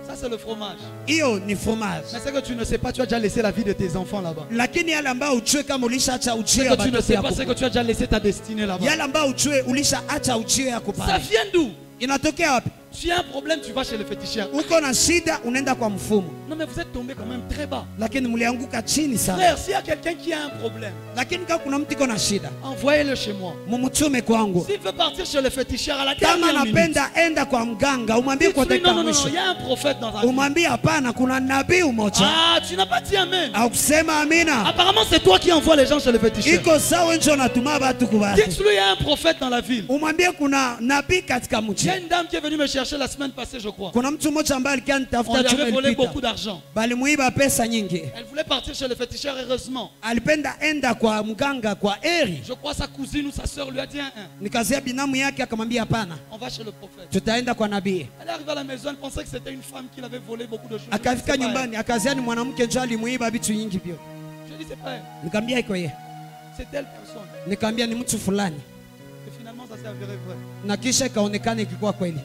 [SPEAKER 1] ça c'est le fromage.
[SPEAKER 2] Hiyo ni fromage.
[SPEAKER 1] Mais c'est que tu ne sais pas, tu as déjà laissé la vie de tes enfants là-bas.
[SPEAKER 2] Lakini yale ambayo ujue kama ulishaacha ujio
[SPEAKER 1] Ce
[SPEAKER 2] ya
[SPEAKER 1] que tu ne
[SPEAKER 2] batoto
[SPEAKER 1] sais pas,
[SPEAKER 2] yako.
[SPEAKER 1] c'est que tu as déjà laissé ta destinée là-bas.
[SPEAKER 2] Yale ambayo ujue ulishaacha ujio yako
[SPEAKER 1] Ça
[SPEAKER 2] pale.
[SPEAKER 1] vient d'où?
[SPEAKER 2] Inatokea wapi?
[SPEAKER 1] Tu as un problème, tu vas chez le féticheur.
[SPEAKER 2] Uko na shida unaenda kwa mfumo.
[SPEAKER 1] Non mais vous êtes tombé quand même très bas.
[SPEAKER 2] Lakini mlianguka chini sana.
[SPEAKER 1] Frère, s'il y a quelqu'un qui a un problème,
[SPEAKER 2] Lakini kama kuna mtu iko na shida,
[SPEAKER 1] envoyez-le chez moi.
[SPEAKER 2] mumtume kwangu.
[SPEAKER 1] S'il veut partir chez le féticheur à la
[SPEAKER 2] Kama
[SPEAKER 1] dernière minute,
[SPEAKER 2] napenda enda kwa mganga, umwambie kwa
[SPEAKER 1] dites-lui, non,
[SPEAKER 2] dakika
[SPEAKER 1] non, non,
[SPEAKER 2] mwisho.
[SPEAKER 1] il y a un prophète dans ta vie.
[SPEAKER 2] Umwambie hapana, kuna nabii umoja.
[SPEAKER 1] Ah, tu n'as pas dit amen.
[SPEAKER 2] Au kusema amina.
[SPEAKER 1] Apparemment, c'est toi qui envoies les gens chez le féticheur.
[SPEAKER 2] Iko sawa njo natuma watu kubaki.
[SPEAKER 1] Dites-lui, il y a un prophète dans la ville.
[SPEAKER 2] Umwambie kuna nabii katika
[SPEAKER 1] Il y
[SPEAKER 2] mji.
[SPEAKER 1] a une dame qui est venue me chercher la semaine passée, je crois.
[SPEAKER 2] Kuna mtu mmoja ambaye alikuwa
[SPEAKER 1] On
[SPEAKER 2] anitafuta
[SPEAKER 1] lui
[SPEAKER 2] chuma
[SPEAKER 1] avait volé
[SPEAKER 2] ilipita.
[SPEAKER 1] beaucoup d'argent.
[SPEAKER 2] Balimuiba pesa nyingi.
[SPEAKER 1] Elle voulait partir chez le féticheur, heureusement.
[SPEAKER 2] Alipenda enda kwa mganga kwa eri.
[SPEAKER 1] Je crois sa cousine ou sa soeur lui a dit
[SPEAKER 2] Nikazia binamu yake akamwambia hapana.
[SPEAKER 1] on va chez le prophète.
[SPEAKER 2] Tutaenda kwa nabii.
[SPEAKER 1] Elle est arrivée à la maison, elle pensait que c'était une femme qui l'avait volé beaucoup de choses.
[SPEAKER 2] Akafika nyumbani akazia ni mwanamke ndio alimuiba vitu nyingi vyote.
[SPEAKER 1] Je dis c'est pas elle,
[SPEAKER 2] Nikamwambia iko yeye.
[SPEAKER 1] c'est telle personne.
[SPEAKER 2] Nikamwambia ni mtu fulani.
[SPEAKER 1] Et finalement ça s'est avéré vrai.
[SPEAKER 2] Na kisha ikaonekana ikikuwa kweli.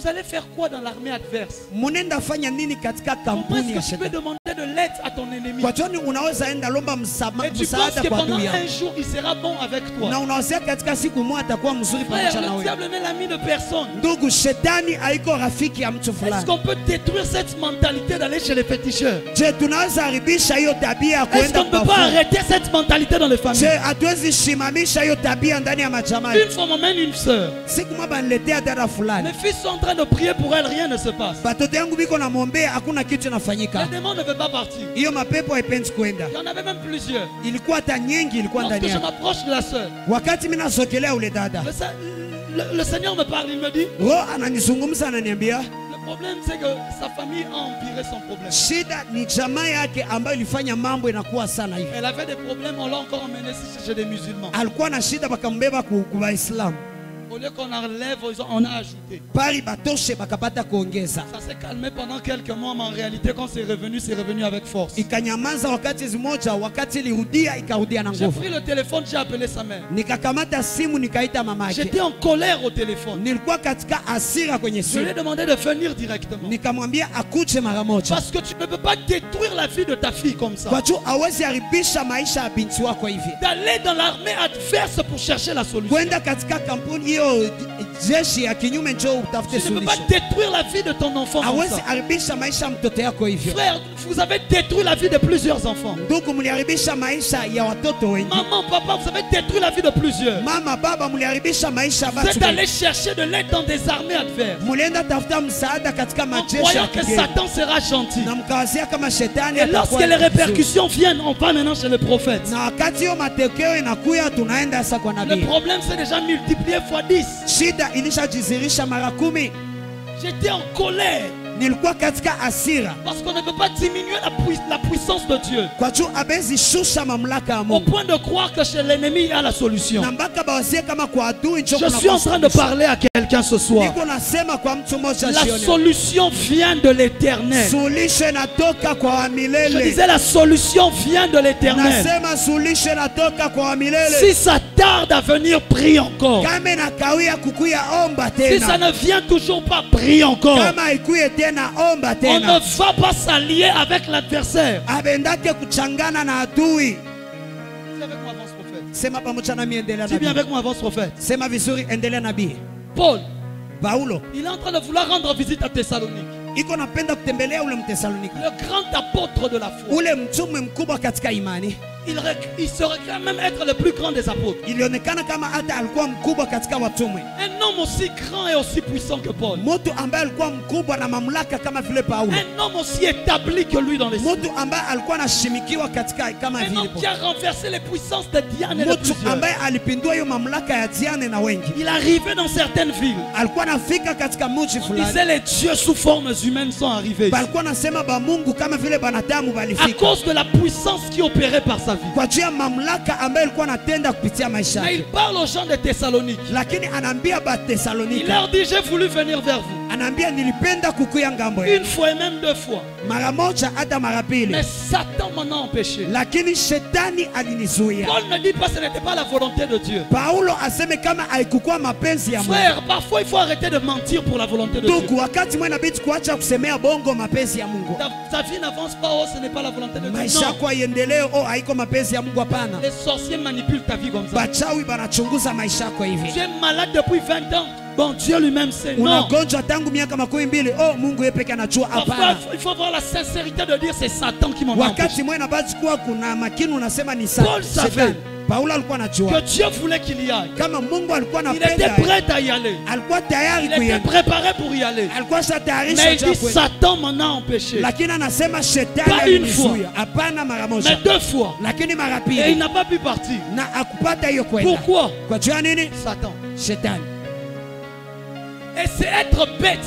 [SPEAKER 1] Vous allez faire quoi dans l'armée adverse?
[SPEAKER 2] Munenda fanya nini katika
[SPEAKER 1] Comment
[SPEAKER 2] kampuni ya
[SPEAKER 1] est-ce que tu peux
[SPEAKER 2] shetani?
[SPEAKER 1] demander de l'aide à ton ennemi?
[SPEAKER 2] Kwa joni unaweza enda lomba
[SPEAKER 1] Et tu penses
[SPEAKER 2] msaada
[SPEAKER 1] que
[SPEAKER 2] kwa
[SPEAKER 1] pendant
[SPEAKER 2] adui
[SPEAKER 1] un
[SPEAKER 2] yako.
[SPEAKER 1] jour il sera bon avec
[SPEAKER 2] Na
[SPEAKER 1] toi?
[SPEAKER 2] unawazia katika siku moja atakuwa mzuri
[SPEAKER 1] Frère,
[SPEAKER 2] pamoja na
[SPEAKER 1] le
[SPEAKER 2] wewe.
[SPEAKER 1] diable n'est l'ami de personne.
[SPEAKER 2] Ndugu, shetani haiko rafiki ya mtu
[SPEAKER 1] Est-ce
[SPEAKER 2] fulani.
[SPEAKER 1] qu'on peut détruire cette mentalité d'aller chez les féticheurs?
[SPEAKER 2] Je, tunaweza haribisha hiyo tabia ya
[SPEAKER 1] Est-ce
[SPEAKER 2] kuenda
[SPEAKER 1] qu'on ne peut
[SPEAKER 2] kwa
[SPEAKER 1] pas
[SPEAKER 2] fumu?
[SPEAKER 1] arrêter cette mentalité dans les
[SPEAKER 2] Je,
[SPEAKER 1] familles?
[SPEAKER 2] hatuwezi shimamisha hiyo tabia ndani ya majamaa.
[SPEAKER 1] Une fois, m'amène une sœur.
[SPEAKER 2] Siku moja baniletea dada fulani.
[SPEAKER 1] Mes fils sont en train de prier pour elle, rien ne se passe.
[SPEAKER 2] Batoto yangu biko na mwombea, hakuna kitu
[SPEAKER 1] Le
[SPEAKER 2] inafanyika.
[SPEAKER 1] démon ne veut pas partir.
[SPEAKER 2] Hiyo mapepo haipendi kuenda.
[SPEAKER 1] Il y en avait même plusieurs.
[SPEAKER 2] Ilikuwa hata nyingi ilikuwa
[SPEAKER 1] Lorsque
[SPEAKER 2] ndani
[SPEAKER 1] je
[SPEAKER 2] yake.
[SPEAKER 1] m'approche de la sœur,
[SPEAKER 2] Wakati mimi nasogelea ule dada,
[SPEAKER 1] le Seigneur me parle, il me dit,
[SPEAKER 2] roho ananizungumza ananiambia,
[SPEAKER 1] le problème c'est que sa famille a empiré son problème.
[SPEAKER 2] shida ni jamaa yake ambayo ilifanya mambo inakuwa sana hivi.
[SPEAKER 1] Elle avait des problèmes, on l'a encore emmené chez des musulmans.
[SPEAKER 2] Alikuwa na shida bakambeba ku Waislamu.
[SPEAKER 1] Au lieu qu'on enlève, on a ajouté.
[SPEAKER 2] Pari batoshe bakapata kuongeza.
[SPEAKER 1] Ça s'est calmé pendant quelques mois, mais en réalité, quand c'est revenu avec force.
[SPEAKER 2] Ikanyamaza wakati zimoja, wakati ilirudia ikarudia na
[SPEAKER 1] J'ai
[SPEAKER 2] nguvu.
[SPEAKER 1] pris le téléphone, j'ai appelé sa mère.
[SPEAKER 2] Nikakamata simu nikaita mama yake.
[SPEAKER 1] J'étais en colère au téléphone.
[SPEAKER 2] Nilikuwa katika hasira kwenye
[SPEAKER 1] Je lui ai
[SPEAKER 2] simu.
[SPEAKER 1] demandé de venir directement.
[SPEAKER 2] Nikamwambia akuje mara moja.
[SPEAKER 1] Parce que tu ne peux pas détruire la vie de ta fille comme ça.
[SPEAKER 2] Kwa juu hawezi haribisha maisha ya binti wako hivi.
[SPEAKER 1] D'aller dans l'armée adverse pour chercher la solution.
[SPEAKER 2] Kwenda katika kampuni hiyo jeshi ya kinyume njoo utafute
[SPEAKER 1] Tu ne peux pas
[SPEAKER 2] suluhisho.
[SPEAKER 1] détruire la vie de ton enfant comme
[SPEAKER 2] Hawezi
[SPEAKER 1] ça.
[SPEAKER 2] haribisha maisha ya mtoto yako hivyo.
[SPEAKER 1] Frère, vous avez détruit la vie de plusieurs enfants.
[SPEAKER 2] Ndugu, mliharibisha maisha ya watoto wengi.
[SPEAKER 1] Maman, papa, vous avez détruit la vie de plusieurs.
[SPEAKER 2] Mama, baba, mliharibisha maisha ya
[SPEAKER 1] Vous
[SPEAKER 2] watu
[SPEAKER 1] êtes
[SPEAKER 2] wengi.
[SPEAKER 1] allé chercher de l'aide dans des armées adverses.
[SPEAKER 2] Mulienda tafuta msaada katika
[SPEAKER 1] En
[SPEAKER 2] majeshi ya
[SPEAKER 1] croyant que
[SPEAKER 2] kigeni.
[SPEAKER 1] Satan sera gentil.
[SPEAKER 2] Na mkawazia kama shetani
[SPEAKER 1] Et lorsque
[SPEAKER 2] atakuwa
[SPEAKER 1] les
[SPEAKER 2] vizuri.
[SPEAKER 1] répercussions viennent, on va maintenant chez le prophète.
[SPEAKER 2] Na wakati hiyo matokeo inakuya, tunaenda sasa kwa
[SPEAKER 1] Le
[SPEAKER 2] nabii.
[SPEAKER 1] problème s'est déjà multiplié fois 10.
[SPEAKER 2] Shida ilishajizirisha mara 10.
[SPEAKER 1] J'étais en colère
[SPEAKER 2] Nilikuwa katika hasira
[SPEAKER 1] parce qu'on ne peut pas diminuer la puissance de Dieu
[SPEAKER 2] kwa juu abezi shusha mamlaka ya
[SPEAKER 1] au
[SPEAKER 2] Mungu.
[SPEAKER 1] point de croire que chez l'ennemi il y a la solution.
[SPEAKER 2] Na mpaka bawazie kama kwa adui njo
[SPEAKER 1] Je
[SPEAKER 2] kuna
[SPEAKER 1] suis en train de parler à quelqu'un ce soir.
[SPEAKER 2] Niko nasema kwa mtu mmoja
[SPEAKER 1] La
[SPEAKER 2] jioni.
[SPEAKER 1] solution vient de l'éternel.
[SPEAKER 2] Suluhisho inatoka kwa wa
[SPEAKER 1] Je
[SPEAKER 2] milele.
[SPEAKER 1] disais la solution vient de l'éternel.
[SPEAKER 2] Nasema suluhisho inatoka kwa wa milele.
[SPEAKER 1] Si ça tarde à venir, prie encore.
[SPEAKER 2] Kama inakawia kukuya, omba
[SPEAKER 1] Si ça
[SPEAKER 2] tena.
[SPEAKER 1] ne vient toujours pas, prie encore.
[SPEAKER 2] Kama ikuye tena, omba
[SPEAKER 1] On
[SPEAKER 2] tena.
[SPEAKER 1] ne va pas s'allier avec l'adversaire.
[SPEAKER 2] Abendake kuchangana na adui.
[SPEAKER 1] Dis avec moi avance prophète.
[SPEAKER 2] Sema pamoja nami, endelea
[SPEAKER 1] Dis bien
[SPEAKER 2] nabii.
[SPEAKER 1] avec moi avance prophète.
[SPEAKER 2] Sema vizuri, endelea nabii.
[SPEAKER 1] Paul,
[SPEAKER 2] Paulo
[SPEAKER 1] il est en train de vouloir rendre visite à Thessalonique.
[SPEAKER 2] iko napenda kutembelea ule Mtesalonika,
[SPEAKER 1] Le grand apôtre de la foi.
[SPEAKER 2] ule mtume mkubwa katika imani.
[SPEAKER 1] Il se réclame même être le plus grand des apôtres.
[SPEAKER 2] Ilionekana kama hata alikuwa mkubwa katika watumwe,
[SPEAKER 1] Un homme aussi grand et aussi puissant que Paul.
[SPEAKER 2] mtu ambaye alikuwa mkubwa na mamlaka kama vile Paulo,
[SPEAKER 1] Un homme aussi établi que lui dans les cieux.
[SPEAKER 2] mtu ambaye alikuwa anashimikiwa katika kama
[SPEAKER 1] Un
[SPEAKER 2] vile
[SPEAKER 1] homme qui a renversé les puissances de Diane et de
[SPEAKER 2] mtu
[SPEAKER 1] plusieurs.
[SPEAKER 2] ambaye alipindua hiyo mamlaka ya Diane na wengi.
[SPEAKER 1] Il arrivait dans certaines villes.
[SPEAKER 2] Alikuwa anafika katika mji
[SPEAKER 1] On
[SPEAKER 2] fulani,
[SPEAKER 1] disait les dieux sous formes humaines sont arrivés ici.
[SPEAKER 2] balikuwa nasema ba Mungu kama vile banadamu
[SPEAKER 1] À
[SPEAKER 2] balifika
[SPEAKER 1] cause de la puissance qui opérait par sa vie.
[SPEAKER 2] kwa juu ya mamlaka ambayo alikuwa anatenda kupitia maisha
[SPEAKER 1] Mais il
[SPEAKER 2] yake.
[SPEAKER 1] parle aux gens de Thessalonique.
[SPEAKER 2] Lakini anaambia ba
[SPEAKER 1] Il
[SPEAKER 2] Thessalonika,
[SPEAKER 1] leur dit, j'ai voulu venir vers vous.
[SPEAKER 2] anaambia nilipenda kukuya ngambo yenu
[SPEAKER 1] Une fois et même deux fois.
[SPEAKER 2] mara moja hata mara pili,
[SPEAKER 1] Mais Satan m'en a empêché.
[SPEAKER 2] lakini shetani alinizuia.
[SPEAKER 1] Paul ne dit pas que ce n'était pas la volonté de Dieu.
[SPEAKER 2] Paulo aseme kama haikukuwa mapenzi ya Mungu.
[SPEAKER 1] Frère, parfois il faut arrêter de mentir pour la volonté de Dieu.
[SPEAKER 2] Ndugu, wakati mwe inabidi kuacha kusemea bongo mapenzi ya Mungu.
[SPEAKER 1] Ta vie n'avance pas, oh, ce n'est pas la volonté de Dieu.
[SPEAKER 2] Maisha
[SPEAKER 1] Non.
[SPEAKER 2] yako haiendelee, oh, haiko mapenzi ya Mungu. Hapana,
[SPEAKER 1] Les sorciers manipulent ta vie comme ça.
[SPEAKER 2] bachawi banachunguza maisha yako hivi.
[SPEAKER 1] Tu es malade depuis 20 ans. Bon, Dieu lui-même sait. Non.
[SPEAKER 2] Unagonjwa tangu miaka 12. Oh, Mungu yeye peke anajua.
[SPEAKER 1] Parfois,
[SPEAKER 2] Hapana.
[SPEAKER 1] il faut avoir la sincérité de dire c'est Satan qui m'en a empêché.
[SPEAKER 2] Wakati mwe nabaki kuwa kuna makini unasema ni Satan.
[SPEAKER 1] Paul savait
[SPEAKER 2] Paulo alikuwa anajua
[SPEAKER 1] que Dieu voulait qu'il y aille.
[SPEAKER 2] kama Mungu alikuwa
[SPEAKER 1] Il était
[SPEAKER 2] anapenda,
[SPEAKER 1] prêt à y aller.
[SPEAKER 2] alikuwa tayari
[SPEAKER 1] Il était
[SPEAKER 2] kuenda,
[SPEAKER 1] préparé pour y aller.
[SPEAKER 2] alikuwa
[SPEAKER 1] Mais
[SPEAKER 2] shatayarisha
[SPEAKER 1] il dit Satan m'en a empêché.
[SPEAKER 2] lakini anasema shetani
[SPEAKER 1] Pas une
[SPEAKER 2] alinizuia. Hapana mara
[SPEAKER 1] Mais
[SPEAKER 2] moja,
[SPEAKER 1] 2 fois.
[SPEAKER 2] lakini mara
[SPEAKER 1] Et il
[SPEAKER 2] pili,
[SPEAKER 1] n'a pas pu partir.
[SPEAKER 2] na akupata hiyo kwenda.
[SPEAKER 1] Pourquoi?
[SPEAKER 2] Kwa jua nini?
[SPEAKER 1] Satan.
[SPEAKER 2] Shetani.
[SPEAKER 1] Et c'est être bête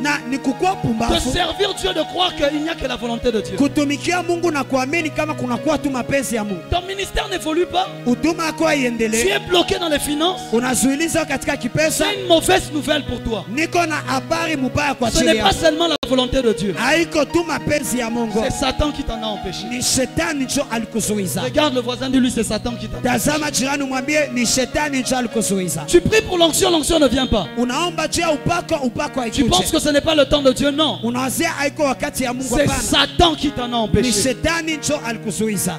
[SPEAKER 2] Na ni kukuwa
[SPEAKER 1] de
[SPEAKER 2] pumbafu,
[SPEAKER 1] servir Dieu, de croire qu'il n'y a que la volonté de Dieu.
[SPEAKER 2] kutumikia Mungu na kuamini kama kunakuwa tu mapenzi ya Mungu.
[SPEAKER 1] Ton ministère n'évolue pas.
[SPEAKER 2] Huduma yako
[SPEAKER 1] Tu
[SPEAKER 2] haiendelee,
[SPEAKER 1] es bloqué dans les finances.
[SPEAKER 2] unazuilizwa katika kipesa.
[SPEAKER 1] C'est une mauvaise nouvelle pour toi.
[SPEAKER 2] Niko na habari mubaya kwa
[SPEAKER 1] Ce
[SPEAKER 2] ajili
[SPEAKER 1] n'est pas
[SPEAKER 2] yako.
[SPEAKER 1] seulement la volonté de Dieu.
[SPEAKER 2] Haiko tu mapenzi ya Mungu,
[SPEAKER 1] C'est Satan qui t'en a empêché.
[SPEAKER 2] ni shetani njo alikuzuiza.
[SPEAKER 1] Regarde le voisin de lui, c'est Satan qui t'en a empêché.
[SPEAKER 2] Tazama jirani, mwambie ni shetani njo alikuzuiza.
[SPEAKER 1] Tu pries pour l'onction, l'onction ne vient pas.
[SPEAKER 2] Unaomba juu ya upako, upako
[SPEAKER 1] Tu penses
[SPEAKER 2] haikuje.
[SPEAKER 1] que ce n'est pas le temps de Dieu? Non.
[SPEAKER 2] Unawazia haiko wakati ya Mungu,
[SPEAKER 1] C'est
[SPEAKER 2] hapana.
[SPEAKER 1] Satan qui t'en a
[SPEAKER 2] Ni
[SPEAKER 1] empêché.
[SPEAKER 2] shetani njo alikuzuiza.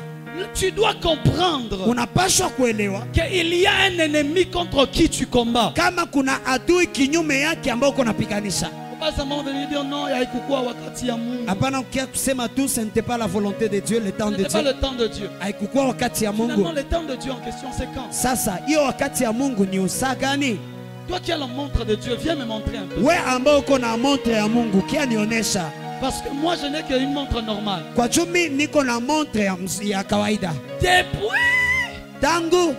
[SPEAKER 1] Tu dois comprendre
[SPEAKER 2] Unapaswa kuelewa
[SPEAKER 1] qu'il y a un ennemi contre qui tu combats.
[SPEAKER 2] kama kuna adui kinyume yake ambao uko napiganisha.
[SPEAKER 1] Faut pas seulement venir dire non, il y a ikukua wakati ya Mungu.
[SPEAKER 2] Hapana, ukia kusema tu ce n'était pas la volonté de Dieu, le temps
[SPEAKER 1] Ce
[SPEAKER 2] de
[SPEAKER 1] n'est pas
[SPEAKER 2] Dieu.
[SPEAKER 1] le temps de Dieu.
[SPEAKER 2] Haikukuwa wakati ya Mungu.
[SPEAKER 1] Finalement, le temps de Dieu en question, c'est quand?
[SPEAKER 2] Sasa hiyo wakati ya Mungu ni usaa gani?
[SPEAKER 1] Toi qui as la montre de Dieu, viens me montrer un peu.
[SPEAKER 2] We ambao uko na montre ya Mungu kia nionyesha.
[SPEAKER 1] Parce que moi, je n'ai qu'une montre normale.
[SPEAKER 2] Kwa jumi niko na montre ya kawaida.
[SPEAKER 1] Depuis,
[SPEAKER 2] Tangu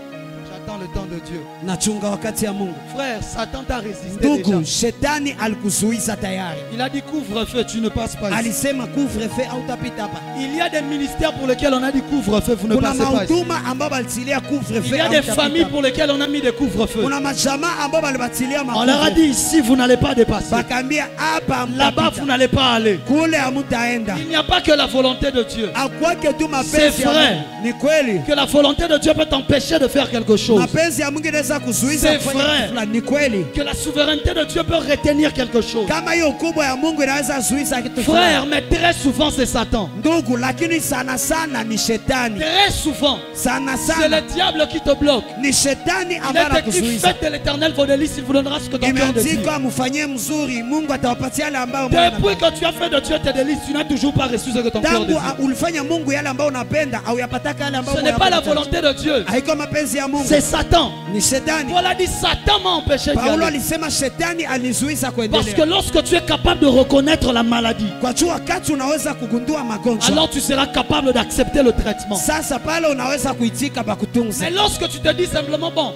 [SPEAKER 1] j'attends le temps de Dieu.
[SPEAKER 2] nachunga wakati ya Mungu.
[SPEAKER 1] Frère, Satan t'a résisté
[SPEAKER 2] Ndugu,
[SPEAKER 1] déjà.
[SPEAKER 2] shetani alikuzuiza tayari.
[SPEAKER 1] Il a dit couvre-feu, tu ne passes pas ici.
[SPEAKER 2] Alisema couvre-feu hautapita hapa.
[SPEAKER 1] Il y a des ministères pour lesquels on a dit couvre-feu, vous ne
[SPEAKER 2] Kuna
[SPEAKER 1] passez pas ici.
[SPEAKER 2] mahuduma ambao balitilia couvre-feu
[SPEAKER 1] Il y a des
[SPEAKER 2] hautapita
[SPEAKER 1] familles
[SPEAKER 2] hapa.
[SPEAKER 1] pour lesquelles on a mis des couvre-feux.
[SPEAKER 2] Kuna majamaa ambao balibatilia
[SPEAKER 1] On leur a dit ici, vous n'allez pas dépasser.
[SPEAKER 2] bakambia hapa
[SPEAKER 1] Là-bas,
[SPEAKER 2] mtapita.
[SPEAKER 1] vous n'allez pas aller.
[SPEAKER 2] Kule hamutaenda.
[SPEAKER 1] Il n'y a pas que la volonté de Dieu.
[SPEAKER 2] Akwake tu
[SPEAKER 1] C'est
[SPEAKER 2] mapenzi ya
[SPEAKER 1] vrai.
[SPEAKER 2] Mungu. Ni kweli.
[SPEAKER 1] Que la volonté de Dieu peut t'empêcher de faire quelque chose.
[SPEAKER 2] Mapenzi ya Mungu inaweza kuzuiza
[SPEAKER 1] C'est
[SPEAKER 2] kufanya
[SPEAKER 1] vrai.
[SPEAKER 2] kitu fulani. Ni kweli.
[SPEAKER 1] Que la souveraineté de Dieu peut retenir quelque chose.
[SPEAKER 2] Kama hiyo ukubwa ya Mungu inaweza zuiza kitu
[SPEAKER 1] Frère,
[SPEAKER 2] fulani.
[SPEAKER 1] mais très souvent c'est Satan.
[SPEAKER 2] Ndugu, lakini sana sana ni shetani.
[SPEAKER 1] Très souvent,
[SPEAKER 2] Sana
[SPEAKER 1] c'est
[SPEAKER 2] sana
[SPEAKER 1] le diable qui te bloque.
[SPEAKER 2] ni shetani
[SPEAKER 1] Il
[SPEAKER 2] ambaye
[SPEAKER 1] est écrit,
[SPEAKER 2] anakuzuiza.
[SPEAKER 1] faites de l'éternel vos délices, il vous donnera ce que ton cœur désire.
[SPEAKER 2] Imeandikwa mfanyie mzuri, Mungu atawapatia yale ambayo Mungu
[SPEAKER 1] Depuis
[SPEAKER 2] anataka.
[SPEAKER 1] que tu as fait de Dieu tes délices, tu n'as toujours pas reçu ce que ton cœur
[SPEAKER 2] Tangu
[SPEAKER 1] désire.
[SPEAKER 2] ulifanya Mungu yale ambayo unapenda au yapataka yale ambayo
[SPEAKER 1] Ce n'est pas la
[SPEAKER 2] unayapata.
[SPEAKER 1] volonté de Dieu,
[SPEAKER 2] Haiko mapenzi ya Mungu,
[SPEAKER 1] c'est Satan.
[SPEAKER 2] ni shetani.
[SPEAKER 1] Paul a dit Satan m'a empêché d'y
[SPEAKER 2] Paulo
[SPEAKER 1] aller.
[SPEAKER 2] alisema shetani alizuiza
[SPEAKER 1] Parce que
[SPEAKER 2] kuendelea.
[SPEAKER 1] lorsque tu es capable de reconnaître la maladie,
[SPEAKER 2] Kwa jua wakati unaweza kugundua magonjwa,
[SPEAKER 1] alors tu seras capable d'accepter le traitement.
[SPEAKER 2] sasa pale unaweza kuitika bakutunza.
[SPEAKER 1] Mais lorsque tu te dis simplement, bon,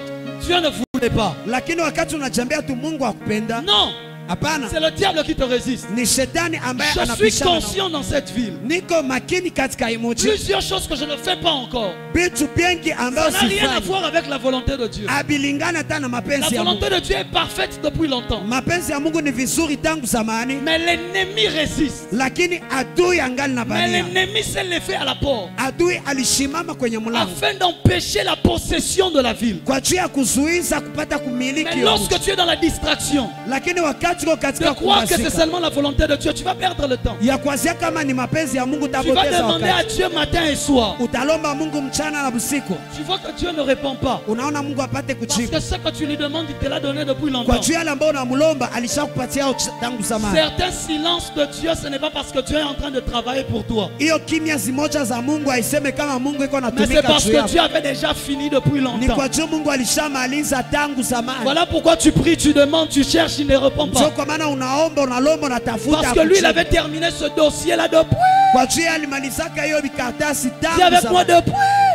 [SPEAKER 1] Dieu ne voulait pas.
[SPEAKER 2] Lakini wakati unajambia tu Mungu akupenda,
[SPEAKER 1] Non,
[SPEAKER 2] hapana,
[SPEAKER 1] c'est le diable qui te résiste.
[SPEAKER 2] ni shetani ambaye
[SPEAKER 1] Je suis
[SPEAKER 2] anapishana na
[SPEAKER 1] conscient dans cette ville.
[SPEAKER 2] niko makini katika imoji
[SPEAKER 1] Plusieurs choses que je ne fais pas encore.
[SPEAKER 2] vitu vingi
[SPEAKER 1] Ça
[SPEAKER 2] ambayo
[SPEAKER 1] n'a rien à
[SPEAKER 2] sifanyi
[SPEAKER 1] voir avec la volonté de Dieu.
[SPEAKER 2] abilingana hata na
[SPEAKER 1] La
[SPEAKER 2] mapenzi ya Mungu.
[SPEAKER 1] volonté de Dieu est parfaite depuis longtemps.
[SPEAKER 2] Mapenzi ya Mungu ni vizuri tangu zamani,
[SPEAKER 1] Mais l'ennemi résiste.
[SPEAKER 2] lakini adui angali na
[SPEAKER 1] Mais
[SPEAKER 2] bania.
[SPEAKER 1] l'ennemi s'est levé à la porte
[SPEAKER 2] Adui alishimama kwenye mlango
[SPEAKER 1] afin d'empêcher la possession de la ville.
[SPEAKER 2] kwa ajili ya kuzuiza kupata kumiliki
[SPEAKER 1] Mais
[SPEAKER 2] hiyo
[SPEAKER 1] lorsque
[SPEAKER 2] mji.
[SPEAKER 1] tu es dans la distraction
[SPEAKER 2] Lakini wakati uko
[SPEAKER 1] de
[SPEAKER 2] katika
[SPEAKER 1] croire que c'est
[SPEAKER 2] kuwazika
[SPEAKER 1] seulement la volonté de Dieu, tu vas perdre le temps.
[SPEAKER 2] ya kuwazia kama ni mapenzi ya Mungu,
[SPEAKER 1] Tu vas
[SPEAKER 2] utapoteza
[SPEAKER 1] demander à
[SPEAKER 2] wakati.
[SPEAKER 1] Dieu matin et soir.
[SPEAKER 2] Utalomba Mungu mchana na usiku,
[SPEAKER 1] Tu vois que Dieu ne répond pas.
[SPEAKER 2] unaona Mungu apate
[SPEAKER 1] Parce
[SPEAKER 2] kujibu
[SPEAKER 1] que ce que tu lui demandes, il te l'a donné depuis
[SPEAKER 2] kwa
[SPEAKER 1] longtemps.
[SPEAKER 2] juu yale ambao unamlomba alishakupatia tangu zamani.
[SPEAKER 1] Certains silences de Dieu, ce n'est pas parce que Dieu est en train de travailler pour toi.
[SPEAKER 2] Hiyo kimya zimoja za Mungu haiseme kama Mungu iko
[SPEAKER 1] Mais c'est
[SPEAKER 2] natumika
[SPEAKER 1] parce
[SPEAKER 2] juu
[SPEAKER 1] que
[SPEAKER 2] yako.
[SPEAKER 1] Dieu avait déjà fini depuis
[SPEAKER 2] Ni
[SPEAKER 1] longtemps.
[SPEAKER 2] kwa juu Mungu alishamaliza tangu zamani.
[SPEAKER 1] Voilà pourquoi tu pries, tu demandes, tu cherches, il ne répond
[SPEAKER 2] Sio
[SPEAKER 1] pas.
[SPEAKER 2] kwa maana unaomba, unalomba, unatafuta.
[SPEAKER 1] Parce que lui, il
[SPEAKER 2] hakujibu.
[SPEAKER 1] avait terminé ce dossier-là depuis.
[SPEAKER 2] Kwa juu alimalizaka hiyo vikaratasi
[SPEAKER 1] Dis
[SPEAKER 2] tangu
[SPEAKER 1] avec moi
[SPEAKER 2] zamani.
[SPEAKER 1] depuis.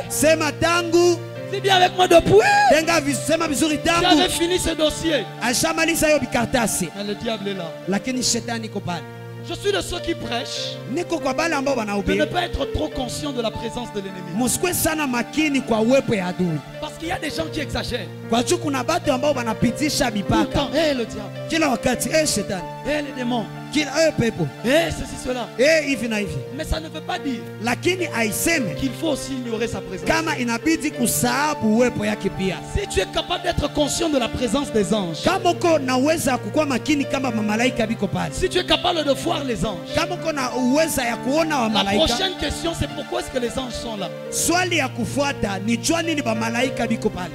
[SPEAKER 2] Sema tangu,
[SPEAKER 1] Dis bien avec moi depuis.
[SPEAKER 2] sema vizuri
[SPEAKER 1] Tu
[SPEAKER 2] tangu.
[SPEAKER 1] avais fini ce dossier.
[SPEAKER 2] Alishamaliza hiyo vikaratasi,
[SPEAKER 1] Mais le diable est là.
[SPEAKER 2] lakini shetani iko pale.
[SPEAKER 1] Je suis de ceux qui prêchent
[SPEAKER 2] Niko kwa bale ambao
[SPEAKER 1] de ne
[SPEAKER 2] wanahubiri,
[SPEAKER 1] pas être trop conscient de la présence de l'ennemi.
[SPEAKER 2] musikwe sana makini kwa uwepo ya adui,
[SPEAKER 1] Parce qu'il y a des gens qui exagèrent.
[SPEAKER 2] kwa juu kuna batu ambao wanapitisha
[SPEAKER 1] Tout le
[SPEAKER 2] mipaka
[SPEAKER 1] temps, hé le diable,
[SPEAKER 2] kila wakati. Shetani,
[SPEAKER 1] hé les démons,
[SPEAKER 2] kila pepo,
[SPEAKER 1] hé ceci, cela.
[SPEAKER 2] hivi na hivi,
[SPEAKER 1] Mais ça ne veut pas dire
[SPEAKER 2] lakini aiseme
[SPEAKER 1] qu'il faut aussi ignorer sa présence.
[SPEAKER 2] kama inabidi kusahabu uwepo yake pia.
[SPEAKER 1] Si tu es capable d'être conscient de la présence des anges,
[SPEAKER 2] Kama uko naweza kukuwa makini kama mamalaika biko pale,
[SPEAKER 1] si tu es capable de voir les anges,
[SPEAKER 2] kama uko na uweza ya kuona wa
[SPEAKER 1] la
[SPEAKER 2] malaika,
[SPEAKER 1] prochaine question c'est pourquoi est-ce que les anges sont là?
[SPEAKER 2] swali ya kufuata ni jua nini ba malaika biko pale.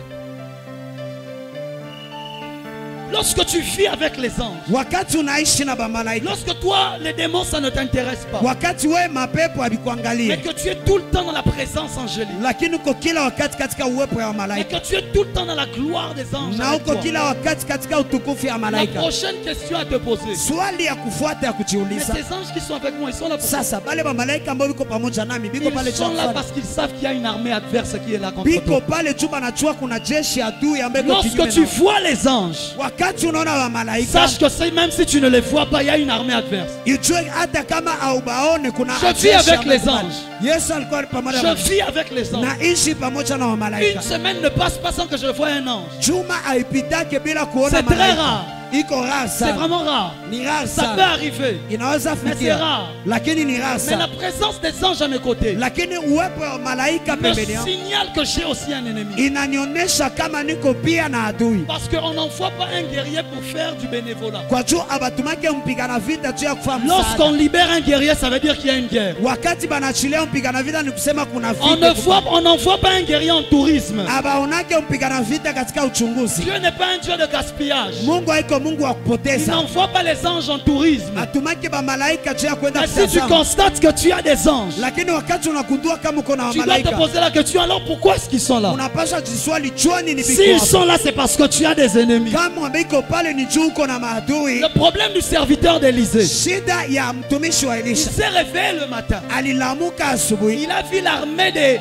[SPEAKER 1] Lorsque tu vis avec les anges,
[SPEAKER 2] wakati unaishi na bamalaika,
[SPEAKER 1] lorsque toi, les démons, ça ne t'intéresse pas,
[SPEAKER 2] wakati we mapepo
[SPEAKER 1] mais
[SPEAKER 2] habikuangalia,
[SPEAKER 1] que tu es tout le temps dans la présence angélique,
[SPEAKER 2] lakini uko kila wakati katika uwepo ya
[SPEAKER 1] et
[SPEAKER 2] malaika,
[SPEAKER 1] que tu es tout le temps dans la gloire des anges
[SPEAKER 2] na
[SPEAKER 1] avec
[SPEAKER 2] uko
[SPEAKER 1] toi.
[SPEAKER 2] kila wakati katika utukufu ya
[SPEAKER 1] La
[SPEAKER 2] malaika.
[SPEAKER 1] prochaine question à te poser,
[SPEAKER 2] Swali ya kufuata ya
[SPEAKER 1] mais
[SPEAKER 2] kujiuliza,
[SPEAKER 1] ces anges qui sont avec moi, ils sont là pour
[SPEAKER 2] sasa bale bamalaika ambao biko pamoja nami biko pale
[SPEAKER 1] Ils sont là
[SPEAKER 2] chafani,
[SPEAKER 1] parce qu'ils savent qu'il y a une armée adverse qui est là contre
[SPEAKER 2] biko
[SPEAKER 1] toi.
[SPEAKER 2] pale chumba najua kuna jeshi adui ambaye iko
[SPEAKER 1] Lorsque
[SPEAKER 2] kinyume
[SPEAKER 1] tu
[SPEAKER 2] nao.
[SPEAKER 1] vois les anges,
[SPEAKER 2] Wakati unaona bamalaika,
[SPEAKER 1] sache que même si tu ne les vois pas, il y a une armée adverse.
[SPEAKER 2] ijue hata kama aubaone kuna
[SPEAKER 1] Je vis
[SPEAKER 2] jeshi
[SPEAKER 1] avec
[SPEAKER 2] ambaye
[SPEAKER 1] les
[SPEAKER 2] iko pale.
[SPEAKER 1] anges.
[SPEAKER 2] Yesu alikuwa pamoja na
[SPEAKER 1] Je vis avec les anges.
[SPEAKER 2] naishi pamoja na wamalaika.
[SPEAKER 1] Une semaine ne passe pas sans que je voie un ange.
[SPEAKER 2] Juma haipitake bila kuona
[SPEAKER 1] C'est très
[SPEAKER 2] malaika.
[SPEAKER 1] rare.
[SPEAKER 2] Iko rare
[SPEAKER 1] C'est
[SPEAKER 2] sana,
[SPEAKER 1] vraiment rare.
[SPEAKER 2] ni rare
[SPEAKER 1] Ça peut
[SPEAKER 2] sana,
[SPEAKER 1] arriver,
[SPEAKER 2] inaweza
[SPEAKER 1] mais c'est
[SPEAKER 2] fikia,
[SPEAKER 1] rare.
[SPEAKER 2] lakini ni rare
[SPEAKER 1] Mais la
[SPEAKER 2] sana.
[SPEAKER 1] présence des anges à mes côtés
[SPEAKER 2] Lakini uwepo wa malaika
[SPEAKER 1] me
[SPEAKER 2] pembeni yangu
[SPEAKER 1] signale que j'ai aussi un ennemi.
[SPEAKER 2] inanionyesha kama niko pia na adui,
[SPEAKER 1] Parce qu'on n'envoie pas un guerrier pour faire du bénévolat.
[SPEAKER 2] kwa juu abatumake mpigana vita tu ya kufa
[SPEAKER 1] Lorsqu'on
[SPEAKER 2] msaada.
[SPEAKER 1] libère un guerrier, ça veut dire qu'il y a une guerre.
[SPEAKER 2] Wakati banaachilia mpigana vita ni kusema kuna
[SPEAKER 1] On
[SPEAKER 2] vita.
[SPEAKER 1] n'envoie pas un guerrier en tourisme.
[SPEAKER 2] Abaonake mpigana vita katika uchunguzi.
[SPEAKER 1] Dieu n'est pas un Dieu de gaspillage.
[SPEAKER 2] Mungu haiko Mungu wa
[SPEAKER 1] Il
[SPEAKER 2] kupoteza.
[SPEAKER 1] n'envoie pas les anges en tourisme.
[SPEAKER 2] Atumake ba malaika tu ya kwenda
[SPEAKER 1] Mais si tu
[SPEAKER 2] kutazama.
[SPEAKER 1] constates que tu as des anges,
[SPEAKER 2] Lakini wakati unagundua kama uko na
[SPEAKER 1] tu dois te
[SPEAKER 2] malaika,
[SPEAKER 1] poser la question, alors pourquoi est-ce qu'ils sont là?
[SPEAKER 2] unapasha jiswali chwani ni
[SPEAKER 1] S'ils
[SPEAKER 2] biko
[SPEAKER 1] sont là, c'est parce que tu as des ennemis.
[SPEAKER 2] kama biko pale ni juu uko na maadui.
[SPEAKER 1] Le problème du serviteur d'Élysée,
[SPEAKER 2] Shida ya mtumishi wa
[SPEAKER 1] il
[SPEAKER 2] Elisha,
[SPEAKER 1] s'est réveillé le matin.
[SPEAKER 2] alilamuka asubuhi
[SPEAKER 1] Il a vu l'armée des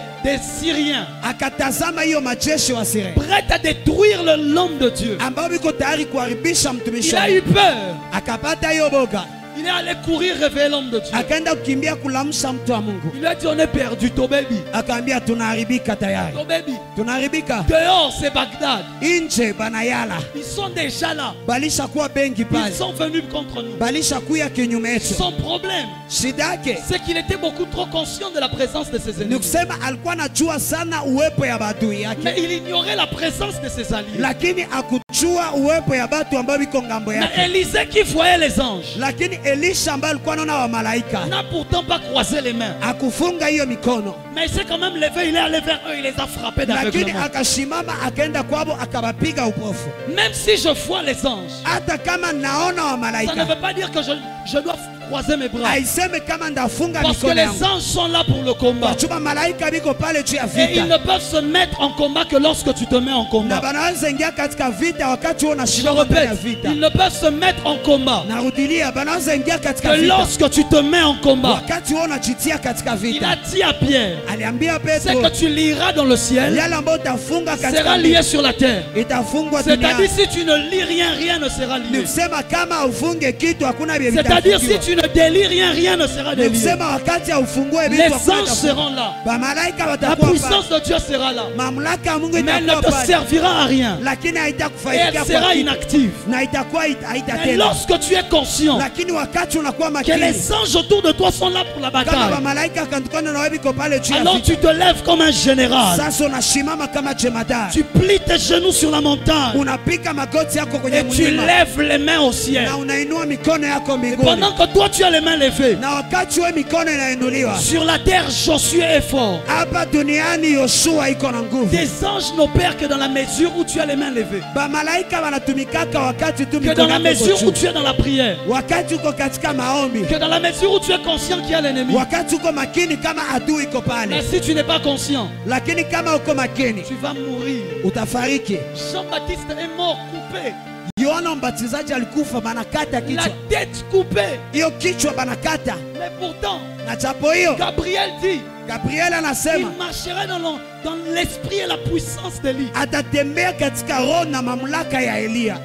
[SPEAKER 1] Syriens
[SPEAKER 2] akatazama hiyo majeshi wa Syria
[SPEAKER 1] prête à détruire l'homme de Dieu.
[SPEAKER 2] ambao biko tayari kuharibisha mtumishi
[SPEAKER 1] Il
[SPEAKER 2] wa
[SPEAKER 1] a eu
[SPEAKER 2] Mungu.
[SPEAKER 1] peur.
[SPEAKER 2] Akapata hiyo boga,
[SPEAKER 1] Il est allé courir réveiller l'homme de Dieu.
[SPEAKER 2] akaenda kukimbia kulamsha mtu wa Mungu,
[SPEAKER 1] Il lui a dit, on est perdu, Tobebi.
[SPEAKER 2] akaambia tunaharibika tayari,
[SPEAKER 1] Tobebi.
[SPEAKER 2] tunaharibika.
[SPEAKER 1] Dehors, c'est Bagdad.
[SPEAKER 2] Nje banayala
[SPEAKER 1] Ils sont déjà là.
[SPEAKER 2] balisha kuwa bengi
[SPEAKER 1] Ils
[SPEAKER 2] pale,
[SPEAKER 1] sont venus contre nous.
[SPEAKER 2] balisha kuya kinyume yetu.
[SPEAKER 1] Son problème,
[SPEAKER 2] Shida yake
[SPEAKER 1] c'est qu'il était beaucoup trop conscient de la présence de ses
[SPEAKER 2] ni
[SPEAKER 1] ennemis.
[SPEAKER 2] kusema alikuwa anajua sana uwepo ya badui
[SPEAKER 1] Mais
[SPEAKER 2] yake,
[SPEAKER 1] il ignorait la présence de ses alliés.
[SPEAKER 2] lakini akujua uwepo ya batu ambao biko ngambo
[SPEAKER 1] Mais
[SPEAKER 2] yake.
[SPEAKER 1] Élisée qui voyait les anges
[SPEAKER 2] Lakini Elisha ambaye alikuwa anaona wa malaika
[SPEAKER 1] n'a pourtant pas croisé les mains.
[SPEAKER 2] akufunga hiyo mikono,
[SPEAKER 1] Mais il s'est quand même levé, il est allé vers eux, il les a frappés
[SPEAKER 2] lakini
[SPEAKER 1] d'aveuglement.
[SPEAKER 2] akashimama akaenda kwabo akabapiga upofu.
[SPEAKER 1] Même si je vois les anges,
[SPEAKER 2] Hata kama naona wa
[SPEAKER 1] ça ne
[SPEAKER 2] malaika
[SPEAKER 1] veut pas dire que je dois croiser mes bras.
[SPEAKER 2] haiseme kama ndafunga
[SPEAKER 1] Parce que
[SPEAKER 2] mikono
[SPEAKER 1] les
[SPEAKER 2] yangu,
[SPEAKER 1] anges sont là pour le combat.
[SPEAKER 2] kwa chuma malaika biko pale juu ya
[SPEAKER 1] Et ils
[SPEAKER 2] vita
[SPEAKER 1] ne peuvent se mettre en combat que lorsque tu te mets en
[SPEAKER 2] na
[SPEAKER 1] combat.
[SPEAKER 2] banaweza ingia katika vita wakati wewe
[SPEAKER 1] Je
[SPEAKER 2] unashimama mbele ya
[SPEAKER 1] répète,
[SPEAKER 2] vita.
[SPEAKER 1] ils ne peuvent se mettre en combat
[SPEAKER 2] Narudilia, banaweza ingia katika
[SPEAKER 1] que
[SPEAKER 2] vita
[SPEAKER 1] lorsque tu te mets en combat.
[SPEAKER 2] wakati wewe unajitia katika
[SPEAKER 1] Il a
[SPEAKER 2] vita.
[SPEAKER 1] dit à Pierre,
[SPEAKER 2] Aliambia
[SPEAKER 1] c'est
[SPEAKER 2] Petro,
[SPEAKER 1] que tu liras dans le ciel,
[SPEAKER 2] yale ambayo utafunga katika
[SPEAKER 1] sera lié sur la terre.
[SPEAKER 2] itafungwa
[SPEAKER 1] C'est-à-dire
[SPEAKER 2] duniani.
[SPEAKER 1] si tu ne lis rien, rien ne sera
[SPEAKER 2] Ni
[SPEAKER 1] lié.
[SPEAKER 2] kusema kama ufunge kitu hakuna vile
[SPEAKER 1] C'est-à-dire si
[SPEAKER 2] vitafungiwa.
[SPEAKER 1] tu ne délis rien, rien ne sera
[SPEAKER 2] Ni
[SPEAKER 1] délié.
[SPEAKER 2] kusema wakati aufungue
[SPEAKER 1] Les
[SPEAKER 2] vitu hakuna
[SPEAKER 1] anges
[SPEAKER 2] vitafungiwa.
[SPEAKER 1] seront là.
[SPEAKER 2] Bamalaika
[SPEAKER 1] La
[SPEAKER 2] watakuwa
[SPEAKER 1] puissance
[SPEAKER 2] pale.
[SPEAKER 1] de Dieu sera là.
[SPEAKER 2] Mamlaka ya Mungu
[SPEAKER 1] Mais elle ne
[SPEAKER 2] itakuwa
[SPEAKER 1] te
[SPEAKER 2] pale.
[SPEAKER 1] servira à rien.
[SPEAKER 2] Lakini
[SPEAKER 1] Et elle
[SPEAKER 2] haitakufaidia
[SPEAKER 1] sera
[SPEAKER 2] kwa kitu.
[SPEAKER 1] inactive.
[SPEAKER 2] Na itakuwa
[SPEAKER 1] Mais
[SPEAKER 2] haitatenda.
[SPEAKER 1] lorsque tu es conscient
[SPEAKER 2] Lakini wakati unakuwa
[SPEAKER 1] que
[SPEAKER 2] makini
[SPEAKER 1] les anges autour de toi sont là pour la
[SPEAKER 2] kama
[SPEAKER 1] bataille,
[SPEAKER 2] bamalaika kantukana na wewe biko pale juu ya
[SPEAKER 1] alors
[SPEAKER 2] vita,
[SPEAKER 1] tu te lèves comme un général.
[SPEAKER 2] sasa unashimama kama jemadari,
[SPEAKER 1] Tu plies tes genoux sur la montagne
[SPEAKER 2] unapika magoti yako kwenye
[SPEAKER 1] et tu
[SPEAKER 2] mlima
[SPEAKER 1] lèves les mains au ciel.
[SPEAKER 2] na unainua mikono yako mbinguni,
[SPEAKER 1] Pendant que toi tu as les mains levées,
[SPEAKER 2] na wakati wewe mikono inainuliwa
[SPEAKER 1] sur la terre Josué est fort.
[SPEAKER 2] hapa duniani, Yoshua iko na nguvu.
[SPEAKER 1] Des anges n'opèrent que dans la mesure où tu as les mains levées.
[SPEAKER 2] Bamalaika wanatumikaka wakati tu
[SPEAKER 1] Que dans
[SPEAKER 2] mikono
[SPEAKER 1] la
[SPEAKER 2] yako
[SPEAKER 1] mesure
[SPEAKER 2] iko
[SPEAKER 1] où
[SPEAKER 2] juu,
[SPEAKER 1] tu es dans la prière.
[SPEAKER 2] wakati uko katika maombi,
[SPEAKER 1] Que dans la mesure où tu es conscient qu'il y a l'ennemi.
[SPEAKER 2] wakati uko makini kama adui iko
[SPEAKER 1] Mais
[SPEAKER 2] pale.
[SPEAKER 1] si tu n'es pas conscient,
[SPEAKER 2] Lakini kama uko makini
[SPEAKER 1] tu vas mourir.
[SPEAKER 2] utafariki.
[SPEAKER 1] Jean-Baptiste est mort coupé.
[SPEAKER 2] Yohana Mbatizaji alikufa banakata
[SPEAKER 1] La
[SPEAKER 2] kichwa,
[SPEAKER 1] tête coupée.
[SPEAKER 2] hiyo kichwa banakata.
[SPEAKER 1] Mais pourtant,
[SPEAKER 2] Na chapo hiyo
[SPEAKER 1] Gabriel dit
[SPEAKER 2] Gabriel
[SPEAKER 1] qu'il
[SPEAKER 2] anasema
[SPEAKER 1] marcherait dans l'esprit et la puissance d'Élie.
[SPEAKER 2] atatembea katika roho na mamlaka ya Eliya.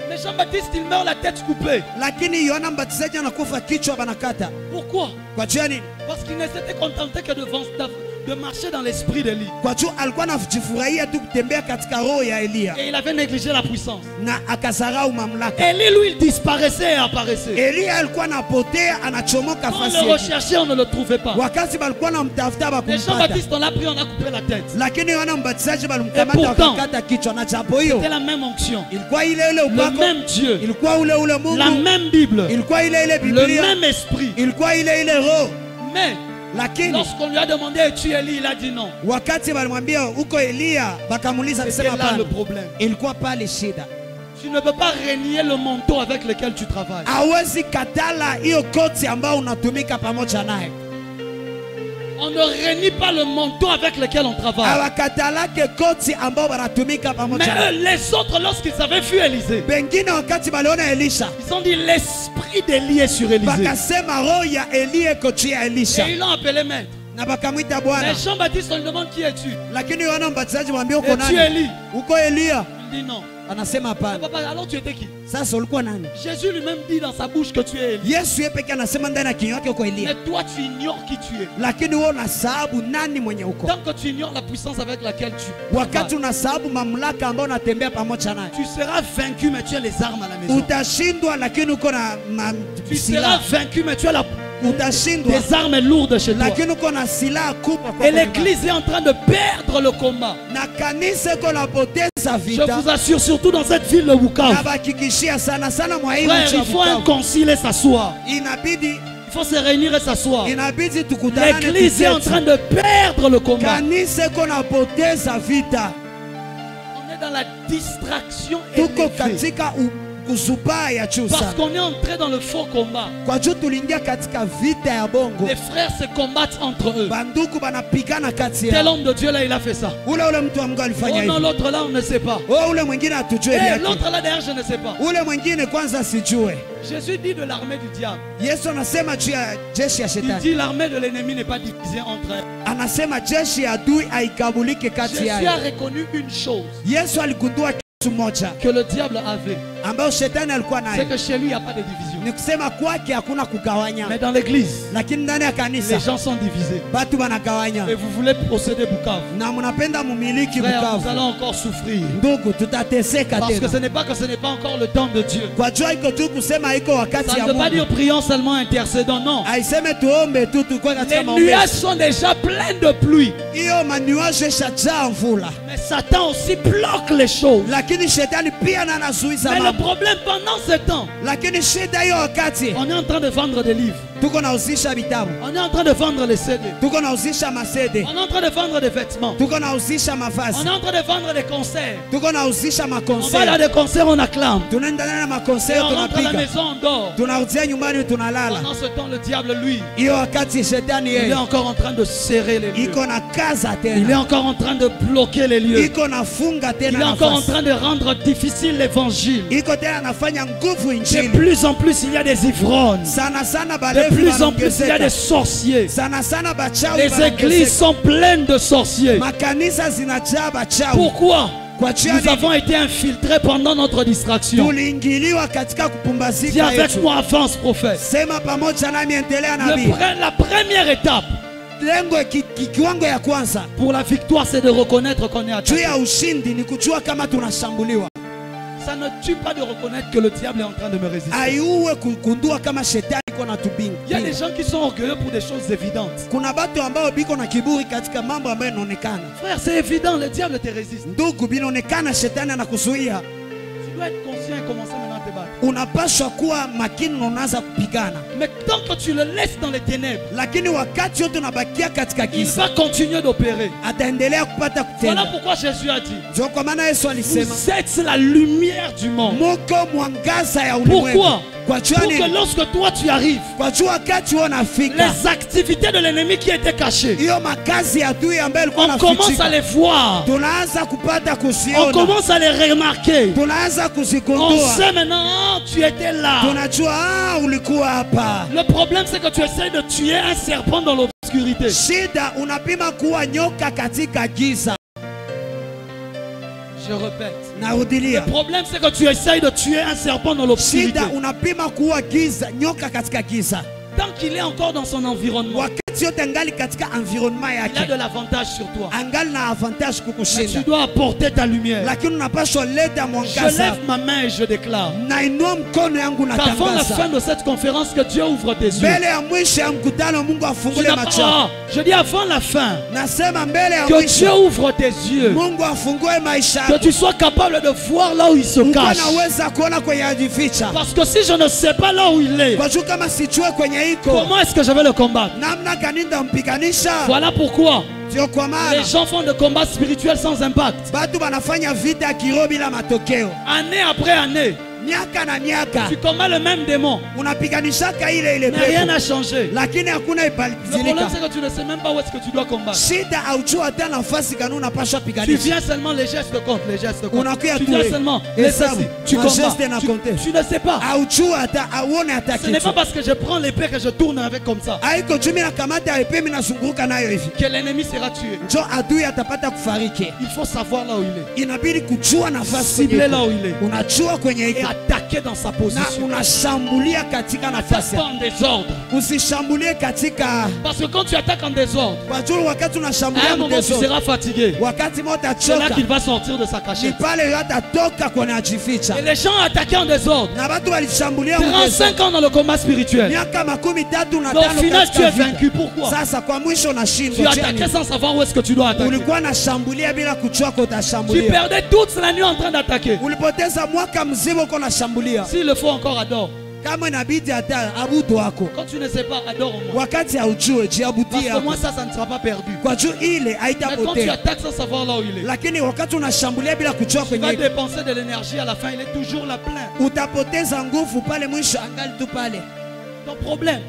[SPEAKER 1] Mais Jean-Baptiste, il meurt la tête coupée.
[SPEAKER 2] Lakini Yohana Mbatizaji anakufa kichwa banakata.
[SPEAKER 1] Pourquoi?
[SPEAKER 2] Kwa jua nini?
[SPEAKER 1] Parce qu'il ne s'était contenté que de marcher dans l'esprit d'Élie.
[SPEAKER 2] Kwa jua alikuwa anajifurahia tu kutembea katika roho ya Eliya
[SPEAKER 1] Et il avait négligé la puissance.
[SPEAKER 2] na akasahau mamlaka.
[SPEAKER 1] Élie, lui, il disparaissait et apparaissait.
[SPEAKER 2] Eliya alikuwa anapotea anachomoka
[SPEAKER 1] Quand on
[SPEAKER 2] fasi
[SPEAKER 1] le
[SPEAKER 2] yake.
[SPEAKER 1] recherchait, on ne le trouvait pas.
[SPEAKER 2] Wakati balikuwa namtafuta
[SPEAKER 1] Mais
[SPEAKER 2] bakumpata,
[SPEAKER 1] Jean-Baptiste, on l'a pris, on a coupé la tête.
[SPEAKER 2] lakini Yohana Mbatizaji
[SPEAKER 1] Et
[SPEAKER 2] balimkamata
[SPEAKER 1] pourtant,
[SPEAKER 2] wakakata kichwa. Na chapo hiyo
[SPEAKER 1] c'était la même onction.
[SPEAKER 2] ilikuwa ile ile
[SPEAKER 1] Le
[SPEAKER 2] upako,
[SPEAKER 1] même Dieu.
[SPEAKER 2] ilikuwa ule ule
[SPEAKER 1] La
[SPEAKER 2] Mungu,
[SPEAKER 1] même Bible.
[SPEAKER 2] ilikuwa ile ile
[SPEAKER 1] Le
[SPEAKER 2] Biblia,
[SPEAKER 1] même esprit.
[SPEAKER 2] ilikuwa ile ile roho.
[SPEAKER 1] Mais
[SPEAKER 2] Lakini
[SPEAKER 1] lorsqu'on lui a demandé es-tu Élie, il a dit non.
[SPEAKER 2] wakati balimwambia uko Eliya, bakamuuliza
[SPEAKER 1] C'était
[SPEAKER 2] akisema
[SPEAKER 1] là le
[SPEAKER 2] hapana,
[SPEAKER 1] problème.
[SPEAKER 2] ilikuwa pale shida.
[SPEAKER 1] Tu ne peux pas renier le manteau avec lequel tu travailles.
[SPEAKER 2] hawezi katala hiyo koti ambayo unatumika pamoja naye.
[SPEAKER 1] On ne renie pas le manteau avec lequel on travaille.
[SPEAKER 2] Hawakatalake koti ambao wanatumika pamoja
[SPEAKER 1] Mais
[SPEAKER 2] naye.
[SPEAKER 1] eux, les autres, lorsqu'ils avaient vu Élisée,
[SPEAKER 2] Pengine wakati baliona Elisha,
[SPEAKER 1] ils ont dit l'esprit d'Élie est sur Élisée.
[SPEAKER 2] bakasema roho ya Elie iko juu ya Elisha.
[SPEAKER 1] Et ils l'ont appelé maître.
[SPEAKER 2] Na bakamwita Bwana.
[SPEAKER 1] Mais Jean-Baptiste, on lui demande qui es-tu?
[SPEAKER 2] Lakini Yohana Mbatizaji mwambie uko
[SPEAKER 1] Es-tu
[SPEAKER 2] nani?
[SPEAKER 1] Élie?
[SPEAKER 2] Uko Elia?
[SPEAKER 1] Il dit non.
[SPEAKER 2] Anasema
[SPEAKER 1] Mais
[SPEAKER 2] hapana.
[SPEAKER 1] papa, alors tu étais qui?
[SPEAKER 2] Sasa ulikuwa nani?
[SPEAKER 1] Jésus lui-même dit dans sa bouche que tu es Élie.
[SPEAKER 2] Yesu yeye pekee anasema ndani ya kinywa chake uko Elia.
[SPEAKER 1] Mais toi, tu ignores qui tu es.
[SPEAKER 2] Lakini wewe unasahabu nani mwenye uko.
[SPEAKER 1] Tant que tu ignores la puissance avec laquelle tu
[SPEAKER 2] Wakati
[SPEAKER 1] travailles,
[SPEAKER 2] unasahabu mamlaka ambayo unatembea pamoja naye.
[SPEAKER 1] tu seras vaincu, mais tu as les armes à la maison.
[SPEAKER 2] Utashindwa lakini uko na
[SPEAKER 1] Tu seras
[SPEAKER 2] silaha.
[SPEAKER 1] vaincu, mais tu as
[SPEAKER 2] Utashindwa
[SPEAKER 1] des armes lourdes chez toi.
[SPEAKER 2] lakini uko na silaha kubwa kwa
[SPEAKER 1] Et l'église est en train de perdre le combat.
[SPEAKER 2] na kanisa iko napoteza
[SPEAKER 1] Je
[SPEAKER 2] vita.
[SPEAKER 1] vous assure, surtout dans cette ville de
[SPEAKER 2] Na
[SPEAKER 1] Bukavu.
[SPEAKER 2] bakikishia sana sana mwa hii
[SPEAKER 1] Frère,
[SPEAKER 2] nchi ya
[SPEAKER 1] il faut un
[SPEAKER 2] Bukavu.
[SPEAKER 1] concile et s'asseoir.
[SPEAKER 2] Inabidi
[SPEAKER 1] Il faut se réunir et s'asseoir.
[SPEAKER 2] tukutanane.
[SPEAKER 1] L'église est en train de perdre le combat.
[SPEAKER 2] Kanisa iko napoteza vita.
[SPEAKER 1] On est dans la distraction
[SPEAKER 2] Tuko
[SPEAKER 1] élevée.
[SPEAKER 2] katika kuzubaa ya juu
[SPEAKER 1] Parce
[SPEAKER 2] sana.
[SPEAKER 1] qu'on est entré dans le faux combat.
[SPEAKER 2] Kwa juu tuliingia katika vita ya bongo.
[SPEAKER 1] Les frères se combattent entre eux.
[SPEAKER 2] Banduku banapigana kati
[SPEAKER 1] Tel
[SPEAKER 2] yao.
[SPEAKER 1] homme de Dieu là, il a fait ça.
[SPEAKER 2] Ule mtu wa Mungu
[SPEAKER 1] Oh
[SPEAKER 2] alifanya
[SPEAKER 1] non,
[SPEAKER 2] hivi.
[SPEAKER 1] l'autre là, on ne sait pas.
[SPEAKER 2] Oh, ule mwingine hatujue
[SPEAKER 1] Et
[SPEAKER 2] vyake.
[SPEAKER 1] l'autre là derrière, je ne sais pas.
[SPEAKER 2] Ule mwingine kwanza sijue.
[SPEAKER 1] Jésus dit de l'armée du diable.
[SPEAKER 2] Yesu anasema juu ya jeshi ya
[SPEAKER 1] Il
[SPEAKER 2] shetani.
[SPEAKER 1] dit l'armée de l'ennemi n'est pas divisée entre elles.
[SPEAKER 2] Anasema jeshi ya adui haikabulike kati
[SPEAKER 1] Jésus a
[SPEAKER 2] yao.
[SPEAKER 1] reconnu une chose
[SPEAKER 2] Yesu aligundua kitu moja
[SPEAKER 1] que le diable avait.
[SPEAKER 2] ambayo shetani alikuwa
[SPEAKER 1] C'est
[SPEAKER 2] nayo.
[SPEAKER 1] que chez lui, il n'y a pas de division.
[SPEAKER 2] Ni kusema kwake hakuna kugawanya.
[SPEAKER 1] Mais dans l'église,
[SPEAKER 2] Lakini ndani ya
[SPEAKER 1] les
[SPEAKER 2] kanisa
[SPEAKER 1] gens sont divisés.
[SPEAKER 2] batu banagawanya.
[SPEAKER 1] Et vous voulez posséder Bukavu.
[SPEAKER 2] Na mnapenda mumiliki
[SPEAKER 1] Frère, nous
[SPEAKER 2] Bukavu.
[SPEAKER 1] allons encore souffrir.
[SPEAKER 2] Ndugu tutateseka
[SPEAKER 1] Parce que ce
[SPEAKER 2] tena.
[SPEAKER 1] n'est pas encore le temps de Dieu.
[SPEAKER 2] Kwa jua iko tu kusema iko wakati
[SPEAKER 1] Ça
[SPEAKER 2] ya
[SPEAKER 1] ne veut pas dire
[SPEAKER 2] Mungu.
[SPEAKER 1] prions seulement, intercédons. Non.
[SPEAKER 2] Aiseme tuombe tu tukue katika
[SPEAKER 1] Les nuages
[SPEAKER 2] maombezi.
[SPEAKER 1] sont déjà pleins de pluie.
[SPEAKER 2] Hiyo manuaje shajaa mvula.
[SPEAKER 1] Mais Satan aussi bloque les choses.
[SPEAKER 2] Lakini shetani pia na anazuiza
[SPEAKER 1] Mais le
[SPEAKER 2] mambo.
[SPEAKER 1] problème pendant ce temps,
[SPEAKER 2] Lakini shida hiyo wakati
[SPEAKER 1] on est en train de vendre des livres.
[SPEAKER 2] tuko nauzisha vitabu.
[SPEAKER 1] On est en train de vendre les CD.
[SPEAKER 2] Tuko nauzisha masede.
[SPEAKER 1] On est en train de vendre des vêtements.
[SPEAKER 2] Tuko nauzisha
[SPEAKER 1] On
[SPEAKER 2] mavazi.
[SPEAKER 1] est en train de vendre des concerts.
[SPEAKER 2] Tuko nauzisha
[SPEAKER 1] On va dans
[SPEAKER 2] makonseri.
[SPEAKER 1] des concerts, on acclame.
[SPEAKER 2] Tunaenda na
[SPEAKER 1] Et
[SPEAKER 2] makonseri
[SPEAKER 1] on rentre à la
[SPEAKER 2] tunapiga.
[SPEAKER 1] maison, on dort.
[SPEAKER 2] Tunarudia nyumbani tunalala.
[SPEAKER 1] Pendant ce temps, le diable, lui,
[SPEAKER 2] Hiyo wakati shetani
[SPEAKER 1] il est
[SPEAKER 2] yeye
[SPEAKER 1] encore en train de serrer les lieux.
[SPEAKER 2] iko na kaza
[SPEAKER 1] Il est
[SPEAKER 2] tena.
[SPEAKER 1] encore en train de bloquer les lieux.
[SPEAKER 2] Iko nafunga
[SPEAKER 1] Il est
[SPEAKER 2] tena
[SPEAKER 1] encore en
[SPEAKER 2] nafasi.
[SPEAKER 1] train de rendre difficile l'évangile.
[SPEAKER 2] Iko tena anafanya nguvu
[SPEAKER 1] De
[SPEAKER 2] injili.
[SPEAKER 1] plus en plus, il y a des ivrognes.
[SPEAKER 2] Sana sana
[SPEAKER 1] De
[SPEAKER 2] balevi
[SPEAKER 1] plus en plus, il y a des
[SPEAKER 2] wanaongezeka.
[SPEAKER 1] sorciers.
[SPEAKER 2] Sana sana bachawi
[SPEAKER 1] Les églises
[SPEAKER 2] wanaongezeka.
[SPEAKER 1] sont pleines de sorciers.
[SPEAKER 2] Makanisa zinajaa bachawi.
[SPEAKER 1] Pourquoi?
[SPEAKER 2] Kwa jua
[SPEAKER 1] Nous
[SPEAKER 2] nini?
[SPEAKER 1] avons été infiltrés pendant notre distraction.
[SPEAKER 2] Tuliingiliwa katika
[SPEAKER 1] Dis
[SPEAKER 2] kupumbazika
[SPEAKER 1] avec
[SPEAKER 2] yetu.
[SPEAKER 1] moi, avance, prophète.
[SPEAKER 2] Sema pamoja nami, endelea nabii.
[SPEAKER 1] La première étape
[SPEAKER 2] Lengo kiwango ya kwanza
[SPEAKER 1] pour la victoire, c'est de reconnaître qu'on est
[SPEAKER 2] juu
[SPEAKER 1] attaqué.
[SPEAKER 2] ya ushindi ni kujua kama tunashambuliwa.
[SPEAKER 1] Ça ne tue pas de reconnaître que le diable est en train de me résister.
[SPEAKER 2] Aiuwe kugundua kama shetani iko na tubinga.
[SPEAKER 1] Il y a des gens qui sont orgueilleux pour des choses évidentes.
[SPEAKER 2] Kuna batu ambao biko na kiburi katika mambo ambayo yanaonekana.
[SPEAKER 1] Frère, c'est évident, le diable te résiste.
[SPEAKER 2] Ndugu, binaonekana shetani anakuzuia.
[SPEAKER 1] Tu dois être conscient et commencer maintenant à te battre.
[SPEAKER 2] Unapaswa kuwa makini na unaanza kupigana.
[SPEAKER 1] Mais tant que tu le laisses dans les ténèbres,
[SPEAKER 2] Lakini wakati yote unabakia katika
[SPEAKER 1] il
[SPEAKER 2] giza,
[SPEAKER 1] va continuer d'opérer.
[SPEAKER 2] ataendelea kupata
[SPEAKER 1] Voilà
[SPEAKER 2] kutenda.
[SPEAKER 1] pourquoi Jésus a dit,
[SPEAKER 2] Ndio kwa maana Yesu alisema
[SPEAKER 1] vous êtes la lumière du monde.
[SPEAKER 2] muko mwangaza ya ulimwengu.
[SPEAKER 1] Pourquoi?
[SPEAKER 2] Kwa jua
[SPEAKER 1] Pour que
[SPEAKER 2] nini?
[SPEAKER 1] lorsque toi tu arrives,
[SPEAKER 2] Kwa jua wakati unafika,
[SPEAKER 1] les activités de l'ennemi qui étaient cachées,
[SPEAKER 2] hiyo makazi ya adui ambayo ilikuwa
[SPEAKER 1] on commence à
[SPEAKER 2] inafichika,
[SPEAKER 1] les voir.
[SPEAKER 2] tunaanza kupata
[SPEAKER 1] On
[SPEAKER 2] kuziona,
[SPEAKER 1] commence à les remarquer.
[SPEAKER 2] tunaanza
[SPEAKER 1] On
[SPEAKER 2] kuzigundua,
[SPEAKER 1] sait maintenant, ah, tu étais là.
[SPEAKER 2] tunajua ulikuwa hapa.
[SPEAKER 1] Le problème c'est que tu essaies de tuer un serpent dans l'obscurité.
[SPEAKER 2] Shida unapima kuwa nyoka katika giza.
[SPEAKER 1] Je répète. Le
[SPEAKER 2] Narudilia,
[SPEAKER 1] problème c'est que tu essayes de tuer un serpent dans l'obscurité.
[SPEAKER 2] shida unapima kuwa giza, nyoka katika giza.
[SPEAKER 1] Tant qu'il est encore dans son environnement,
[SPEAKER 2] Wakati yote angali katika environnement
[SPEAKER 1] il a
[SPEAKER 2] yake,
[SPEAKER 1] de l'avantage sur toi.
[SPEAKER 2] angali na avantage
[SPEAKER 1] Mais tu
[SPEAKER 2] kukushinda,
[SPEAKER 1] dois apporter ta lumière.
[SPEAKER 2] lakini unapaswa leta
[SPEAKER 1] Je
[SPEAKER 2] mwangaza.
[SPEAKER 1] lève ma main et je déclare
[SPEAKER 2] Nainua mkono yangu
[SPEAKER 1] qu'avant la fin
[SPEAKER 2] natangaza,
[SPEAKER 1] de cette conférence, que Dieu ouvre tes yeux.
[SPEAKER 2] mbele ya mwisho ya mkutano Mungu
[SPEAKER 1] Tu
[SPEAKER 2] afungule
[SPEAKER 1] n'as pas-
[SPEAKER 2] macho yako.
[SPEAKER 1] Ah, je dis avant la fin,
[SPEAKER 2] Nasema mbele ya
[SPEAKER 1] que
[SPEAKER 2] mwisho
[SPEAKER 1] Dieu ouvre tes yeux.
[SPEAKER 2] Mungu afungue maisha
[SPEAKER 1] Que
[SPEAKER 2] yako.
[SPEAKER 1] tu sois capable de voir là où il se
[SPEAKER 2] Mungu
[SPEAKER 1] cache.
[SPEAKER 2] anaweza kuona kwenye ajificha.
[SPEAKER 1] Parce que si je ne sais pas là où il est,
[SPEAKER 2] Kwa juu kama sijue kwenye iko,
[SPEAKER 1] comment est-ce que je vais le combattre?
[SPEAKER 2] namna gani nitampiganisha?
[SPEAKER 1] Voilà pourquoi
[SPEAKER 2] Ndio kwa maana
[SPEAKER 1] les gens font des combats spirituels sans impact.
[SPEAKER 2] batu banafanya vita ya kiroho bila matokeo.
[SPEAKER 1] Année après année,
[SPEAKER 2] Miaka na miaka
[SPEAKER 1] tu combats le même démon.
[SPEAKER 2] unapiganishaka ile
[SPEAKER 1] Mais rien
[SPEAKER 2] pepo,
[SPEAKER 1] n'a changé.
[SPEAKER 2] lakini hakuna
[SPEAKER 1] Le problème,
[SPEAKER 2] ibadilika.
[SPEAKER 1] c'est que tu ne sais même pas où est-ce que tu dois combattre.
[SPEAKER 2] Shida haujua hata nafasi gani unapaswa
[SPEAKER 1] Tu
[SPEAKER 2] piganisha.
[SPEAKER 1] viens seulement les gestes comptent, les gestes comptent.
[SPEAKER 2] Unakuya
[SPEAKER 1] Tu
[SPEAKER 2] tu
[SPEAKER 1] viens
[SPEAKER 2] eh,
[SPEAKER 1] seulement les
[SPEAKER 2] hesabu,
[SPEAKER 1] ceci. Tu
[SPEAKER 2] ma
[SPEAKER 1] combats.
[SPEAKER 2] geste na compter.
[SPEAKER 1] Tu ne sais pas.
[SPEAKER 2] Haujua hata auone hata
[SPEAKER 1] Ce n'est pas
[SPEAKER 2] kitu.
[SPEAKER 1] parce que je prends l'épée que je tourne avec comme ça
[SPEAKER 2] Haiko juu mimi nakamata epe mimi nazunguruka nayo hivi.
[SPEAKER 1] que l'ennemi sera tué.
[SPEAKER 2] Njo adui atapata kufariki.
[SPEAKER 1] Il faut savoir là où il est.
[SPEAKER 2] Inabidi kujua nafasi
[SPEAKER 1] Cibler
[SPEAKER 2] iko.
[SPEAKER 1] là où il est.
[SPEAKER 2] Unajua kwenye
[SPEAKER 1] Et
[SPEAKER 2] iko.
[SPEAKER 1] attaquer dans sa
[SPEAKER 2] Na
[SPEAKER 1] position.
[SPEAKER 2] unashambulia katika nafasi.
[SPEAKER 1] Pas en désordre.
[SPEAKER 2] Usishambulie katika
[SPEAKER 1] Parce que quand tu attaques en désordre,
[SPEAKER 2] kwa juu wakati
[SPEAKER 1] à un
[SPEAKER 2] unashambulia
[SPEAKER 1] moment tu
[SPEAKER 2] mdezo.
[SPEAKER 1] seras fatigué.
[SPEAKER 2] Wakati moja
[SPEAKER 1] C'est là
[SPEAKER 2] choka.
[SPEAKER 1] qu'il va sortir de sa
[SPEAKER 2] Ni
[SPEAKER 1] cachette.
[SPEAKER 2] pale atatoka kwenye ajificha.
[SPEAKER 1] Et les gens attaqués en désordre.
[SPEAKER 2] Na watu walishambulia mdezo.
[SPEAKER 1] 35 ans dans le combat spirituel.
[SPEAKER 2] Miaka 15
[SPEAKER 1] Donc, au final, tu
[SPEAKER 2] katika
[SPEAKER 1] es
[SPEAKER 2] vita.
[SPEAKER 1] vaincu. Pourquoi?
[SPEAKER 2] Sasa kwa mwisho
[SPEAKER 1] Tu
[SPEAKER 2] unashindwa.
[SPEAKER 1] attaquais sans savoir où est-ce que tu dois attaquer.
[SPEAKER 2] Ulikuwa nashambulia bila kujua ko
[SPEAKER 1] Tu
[SPEAKER 2] utashambulia.
[SPEAKER 1] perdais toute la nuit en train d'attaquer.
[SPEAKER 2] Ulipoteza mwaka mzima uko nashambulia.
[SPEAKER 1] S'il le faut encore, adore.
[SPEAKER 2] Kama inabidi hata abudu wako.
[SPEAKER 1] Quand tu ne sais pas, adore au moins.
[SPEAKER 2] Wakati haujue
[SPEAKER 1] Parce
[SPEAKER 2] jiabudia
[SPEAKER 1] que
[SPEAKER 2] yako.
[SPEAKER 1] moi, ça ne sera pas perdu.
[SPEAKER 2] Kwa juu ile
[SPEAKER 1] Mais quand tu
[SPEAKER 2] haitapotea.
[SPEAKER 1] attaques sans savoir là où il est,
[SPEAKER 2] Lakini wakati unashambulia bila kujua
[SPEAKER 1] tu vas
[SPEAKER 2] kwenye
[SPEAKER 1] dépenser de l'énergie. À la fin, il est toujours là plein.
[SPEAKER 2] utapoteza nguvu pale mwisho angali tu pale.
[SPEAKER 1] Ton problème,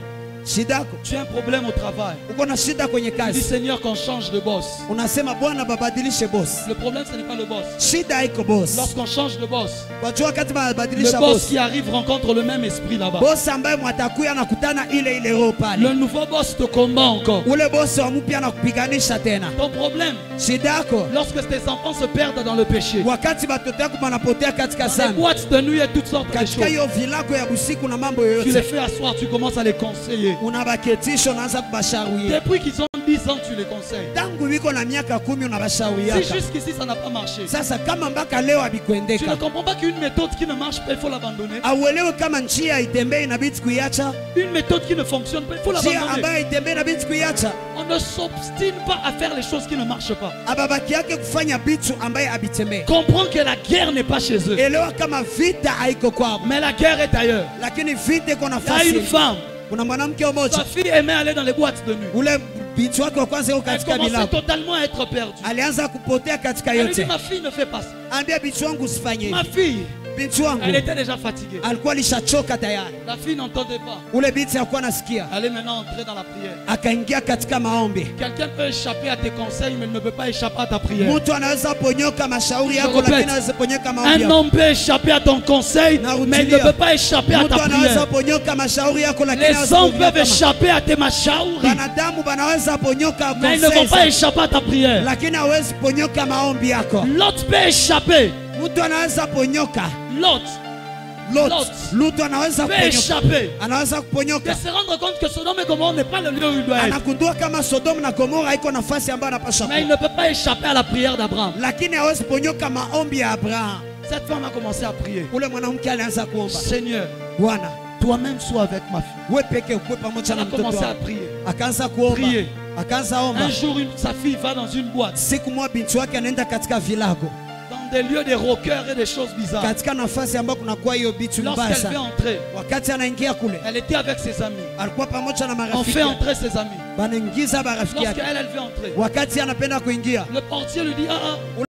[SPEAKER 2] Shida yako
[SPEAKER 1] tu as un problème au travail.
[SPEAKER 2] uko na shida kwenye
[SPEAKER 1] Tu dis,
[SPEAKER 2] kazi.
[SPEAKER 1] Seigneur, qu'on change de boss.
[SPEAKER 2] Unasema Bwana babadilishe boss.
[SPEAKER 1] Le problème, ce n'est pas le boss.
[SPEAKER 2] Shida iko boss.
[SPEAKER 1] Lorsqu'on change de boss,
[SPEAKER 2] Kwa juu wakati
[SPEAKER 1] le
[SPEAKER 2] babadilisha
[SPEAKER 1] boss
[SPEAKER 2] boss.
[SPEAKER 1] qui arrive rencontre le même esprit là-bas.
[SPEAKER 2] Boss ambaye mwatakuya nakutana ile roho pale.
[SPEAKER 1] Le nouveau boss te combat encore.
[SPEAKER 2] Ule boss wa mpya anakupiganisha tena.
[SPEAKER 1] Ton problème,
[SPEAKER 2] Shida yako
[SPEAKER 1] lorsque tes enfants se perdent dans le péché,
[SPEAKER 2] wakati batoto yako banapotea katika
[SPEAKER 1] dans les
[SPEAKER 2] sana.
[SPEAKER 1] boîtes de nuit et toutes sortes de
[SPEAKER 2] Katika
[SPEAKER 1] choses,
[SPEAKER 2] hiyo vilago ya busiku na mambo
[SPEAKER 1] tu les
[SPEAKER 2] yoyote.
[SPEAKER 1] fais asseoir, tu commences à les conseiller.
[SPEAKER 2] Unabaketisha unaanza kubashauria.
[SPEAKER 1] Depuis qu'ils ont 10 ans, tu les conseilles.
[SPEAKER 2] Tangu wiko na miaka 10
[SPEAKER 1] Si
[SPEAKER 2] unabashauriaka.
[SPEAKER 1] jusqu'ici ça n'a pas marché,
[SPEAKER 2] Sasa kama mpaka leo
[SPEAKER 1] tu ne
[SPEAKER 2] abikwendeka.
[SPEAKER 1] comprends pas qu'une méthode qui ne marche pas, il faut l'abandonner.
[SPEAKER 2] Auelewe kama njia itembee inabidi kuiacha.
[SPEAKER 1] Une méthode qui ne fonctionne pas, il faut
[SPEAKER 2] Njia
[SPEAKER 1] l'abandonner.
[SPEAKER 2] ambayo itembee inabidi kuiacha.
[SPEAKER 1] On ne s'obstine pas à faire les choses qui ne marchent pas.
[SPEAKER 2] Ababaki yake kufanya bitu ambaye abitembee.
[SPEAKER 1] Comprends que la guerre n'est pas chez eux,
[SPEAKER 2] Elewa kama vita haiko kwao.
[SPEAKER 1] mais la guerre est ailleurs.
[SPEAKER 2] Lakini vita iko
[SPEAKER 1] Il y a
[SPEAKER 2] nafasi.
[SPEAKER 1] une femme,
[SPEAKER 2] Kuna mwanamke
[SPEAKER 1] sa
[SPEAKER 2] mmoja.
[SPEAKER 1] fille aimait aller dans les boîtes de nuit.
[SPEAKER 2] Ule bitu wake wa kwanza yuko
[SPEAKER 1] Elle
[SPEAKER 2] katika
[SPEAKER 1] commençait
[SPEAKER 2] bilago.
[SPEAKER 1] totalement à être perdue.
[SPEAKER 2] Alianza kupotea katika
[SPEAKER 1] Elle lui dit,
[SPEAKER 2] yote.
[SPEAKER 1] ma fille ne fait pas ça.
[SPEAKER 2] Ambia bitu wangu usifanye
[SPEAKER 1] Ma
[SPEAKER 2] hivi.
[SPEAKER 1] fille,
[SPEAKER 2] Bitu wangu
[SPEAKER 1] elle était déjà fatiguée.
[SPEAKER 2] alikuwa alishachoka tayari.
[SPEAKER 1] La fille n'entendait pas.
[SPEAKER 2] Ule binti hakuwa nasikia.
[SPEAKER 1] Elle est maintenant entrée dans la prière.
[SPEAKER 2] Akaingia katika maombi.
[SPEAKER 1] Quelqu'un peut échapper à tes conseils, mais il ne peut pas échapper à ta prière.
[SPEAKER 2] Mtu anaweza ponyoka mashauri
[SPEAKER 1] Je
[SPEAKER 2] yako
[SPEAKER 1] répète.
[SPEAKER 2] lakini hawezi ponyoka maombi
[SPEAKER 1] Un
[SPEAKER 2] yako.
[SPEAKER 1] homme peut échapper à ton conseil, mais il ne peut pas échapper à
[SPEAKER 2] Mtu
[SPEAKER 1] ta
[SPEAKER 2] anaweza
[SPEAKER 1] prière.
[SPEAKER 2] ponyoka mashauri yako lakini
[SPEAKER 1] Les
[SPEAKER 2] hawezi
[SPEAKER 1] hommes peuvent
[SPEAKER 2] ponyoka
[SPEAKER 1] échapper à tes mashauri,
[SPEAKER 2] Wanadamu banaweza ponyoka
[SPEAKER 1] mais ils ne vont pas
[SPEAKER 2] conseil
[SPEAKER 1] échapper à ta prière.
[SPEAKER 2] lakini hawezi ponyoka maombi yako.
[SPEAKER 1] L'autre peut échapper.
[SPEAKER 2] Mtu anaweza ponyoka.
[SPEAKER 1] L'autre
[SPEAKER 2] Lutu anaweza
[SPEAKER 1] peut
[SPEAKER 2] kuponyoka.
[SPEAKER 1] échapper.
[SPEAKER 2] Anaweza
[SPEAKER 1] De
[SPEAKER 2] kuponyoka.
[SPEAKER 1] se rendre compte que Sodome et Gomorrhe n'est pas le lieu où il doit être.
[SPEAKER 2] Anagundua kama Sodoma na Gomora iko nafasi ambayo anapaswa
[SPEAKER 1] Mais il
[SPEAKER 2] kuwa.
[SPEAKER 1] ne peut pas échapper à la prière d'Abraham.
[SPEAKER 2] Lakini hawezi ponyoka maombi ya Abraham.
[SPEAKER 1] Cette femme a commencé à prier.
[SPEAKER 2] Ule mwanamke alianza kuomba.
[SPEAKER 1] Seigneur,
[SPEAKER 2] Bwana,
[SPEAKER 1] toi-même sois avec ma fille.
[SPEAKER 2] wewe peke ukue pamoja
[SPEAKER 1] Elle
[SPEAKER 2] na
[SPEAKER 1] a
[SPEAKER 2] mtoto
[SPEAKER 1] commencé à
[SPEAKER 2] wako.
[SPEAKER 1] prier.
[SPEAKER 2] Akaanza kuomba.
[SPEAKER 1] Prier.
[SPEAKER 2] Akaanza omba.
[SPEAKER 1] Un jour, sa fille va dans une boîte,
[SPEAKER 2] Siku moja binti wake anaenda katika vilago.
[SPEAKER 1] dans des lieux des rockers et des choses bizarres.
[SPEAKER 2] Katika nafasi ambayo kunakuwa hiyo bitu mbaya
[SPEAKER 1] Lorsqu'elle veut
[SPEAKER 2] sana.
[SPEAKER 1] entrer,
[SPEAKER 2] Wakati anaingia kule,
[SPEAKER 1] elle était avec ses amis.
[SPEAKER 2] alikuwa pamoja na
[SPEAKER 1] On
[SPEAKER 2] marafiki.
[SPEAKER 1] fait entrer ses amis.
[SPEAKER 2] Banaingiza marafiki yake.
[SPEAKER 1] Lorsqu'elle veut entrer,
[SPEAKER 2] Wakati anapenda kuingia,
[SPEAKER 1] le portier lui dit, ah, ah,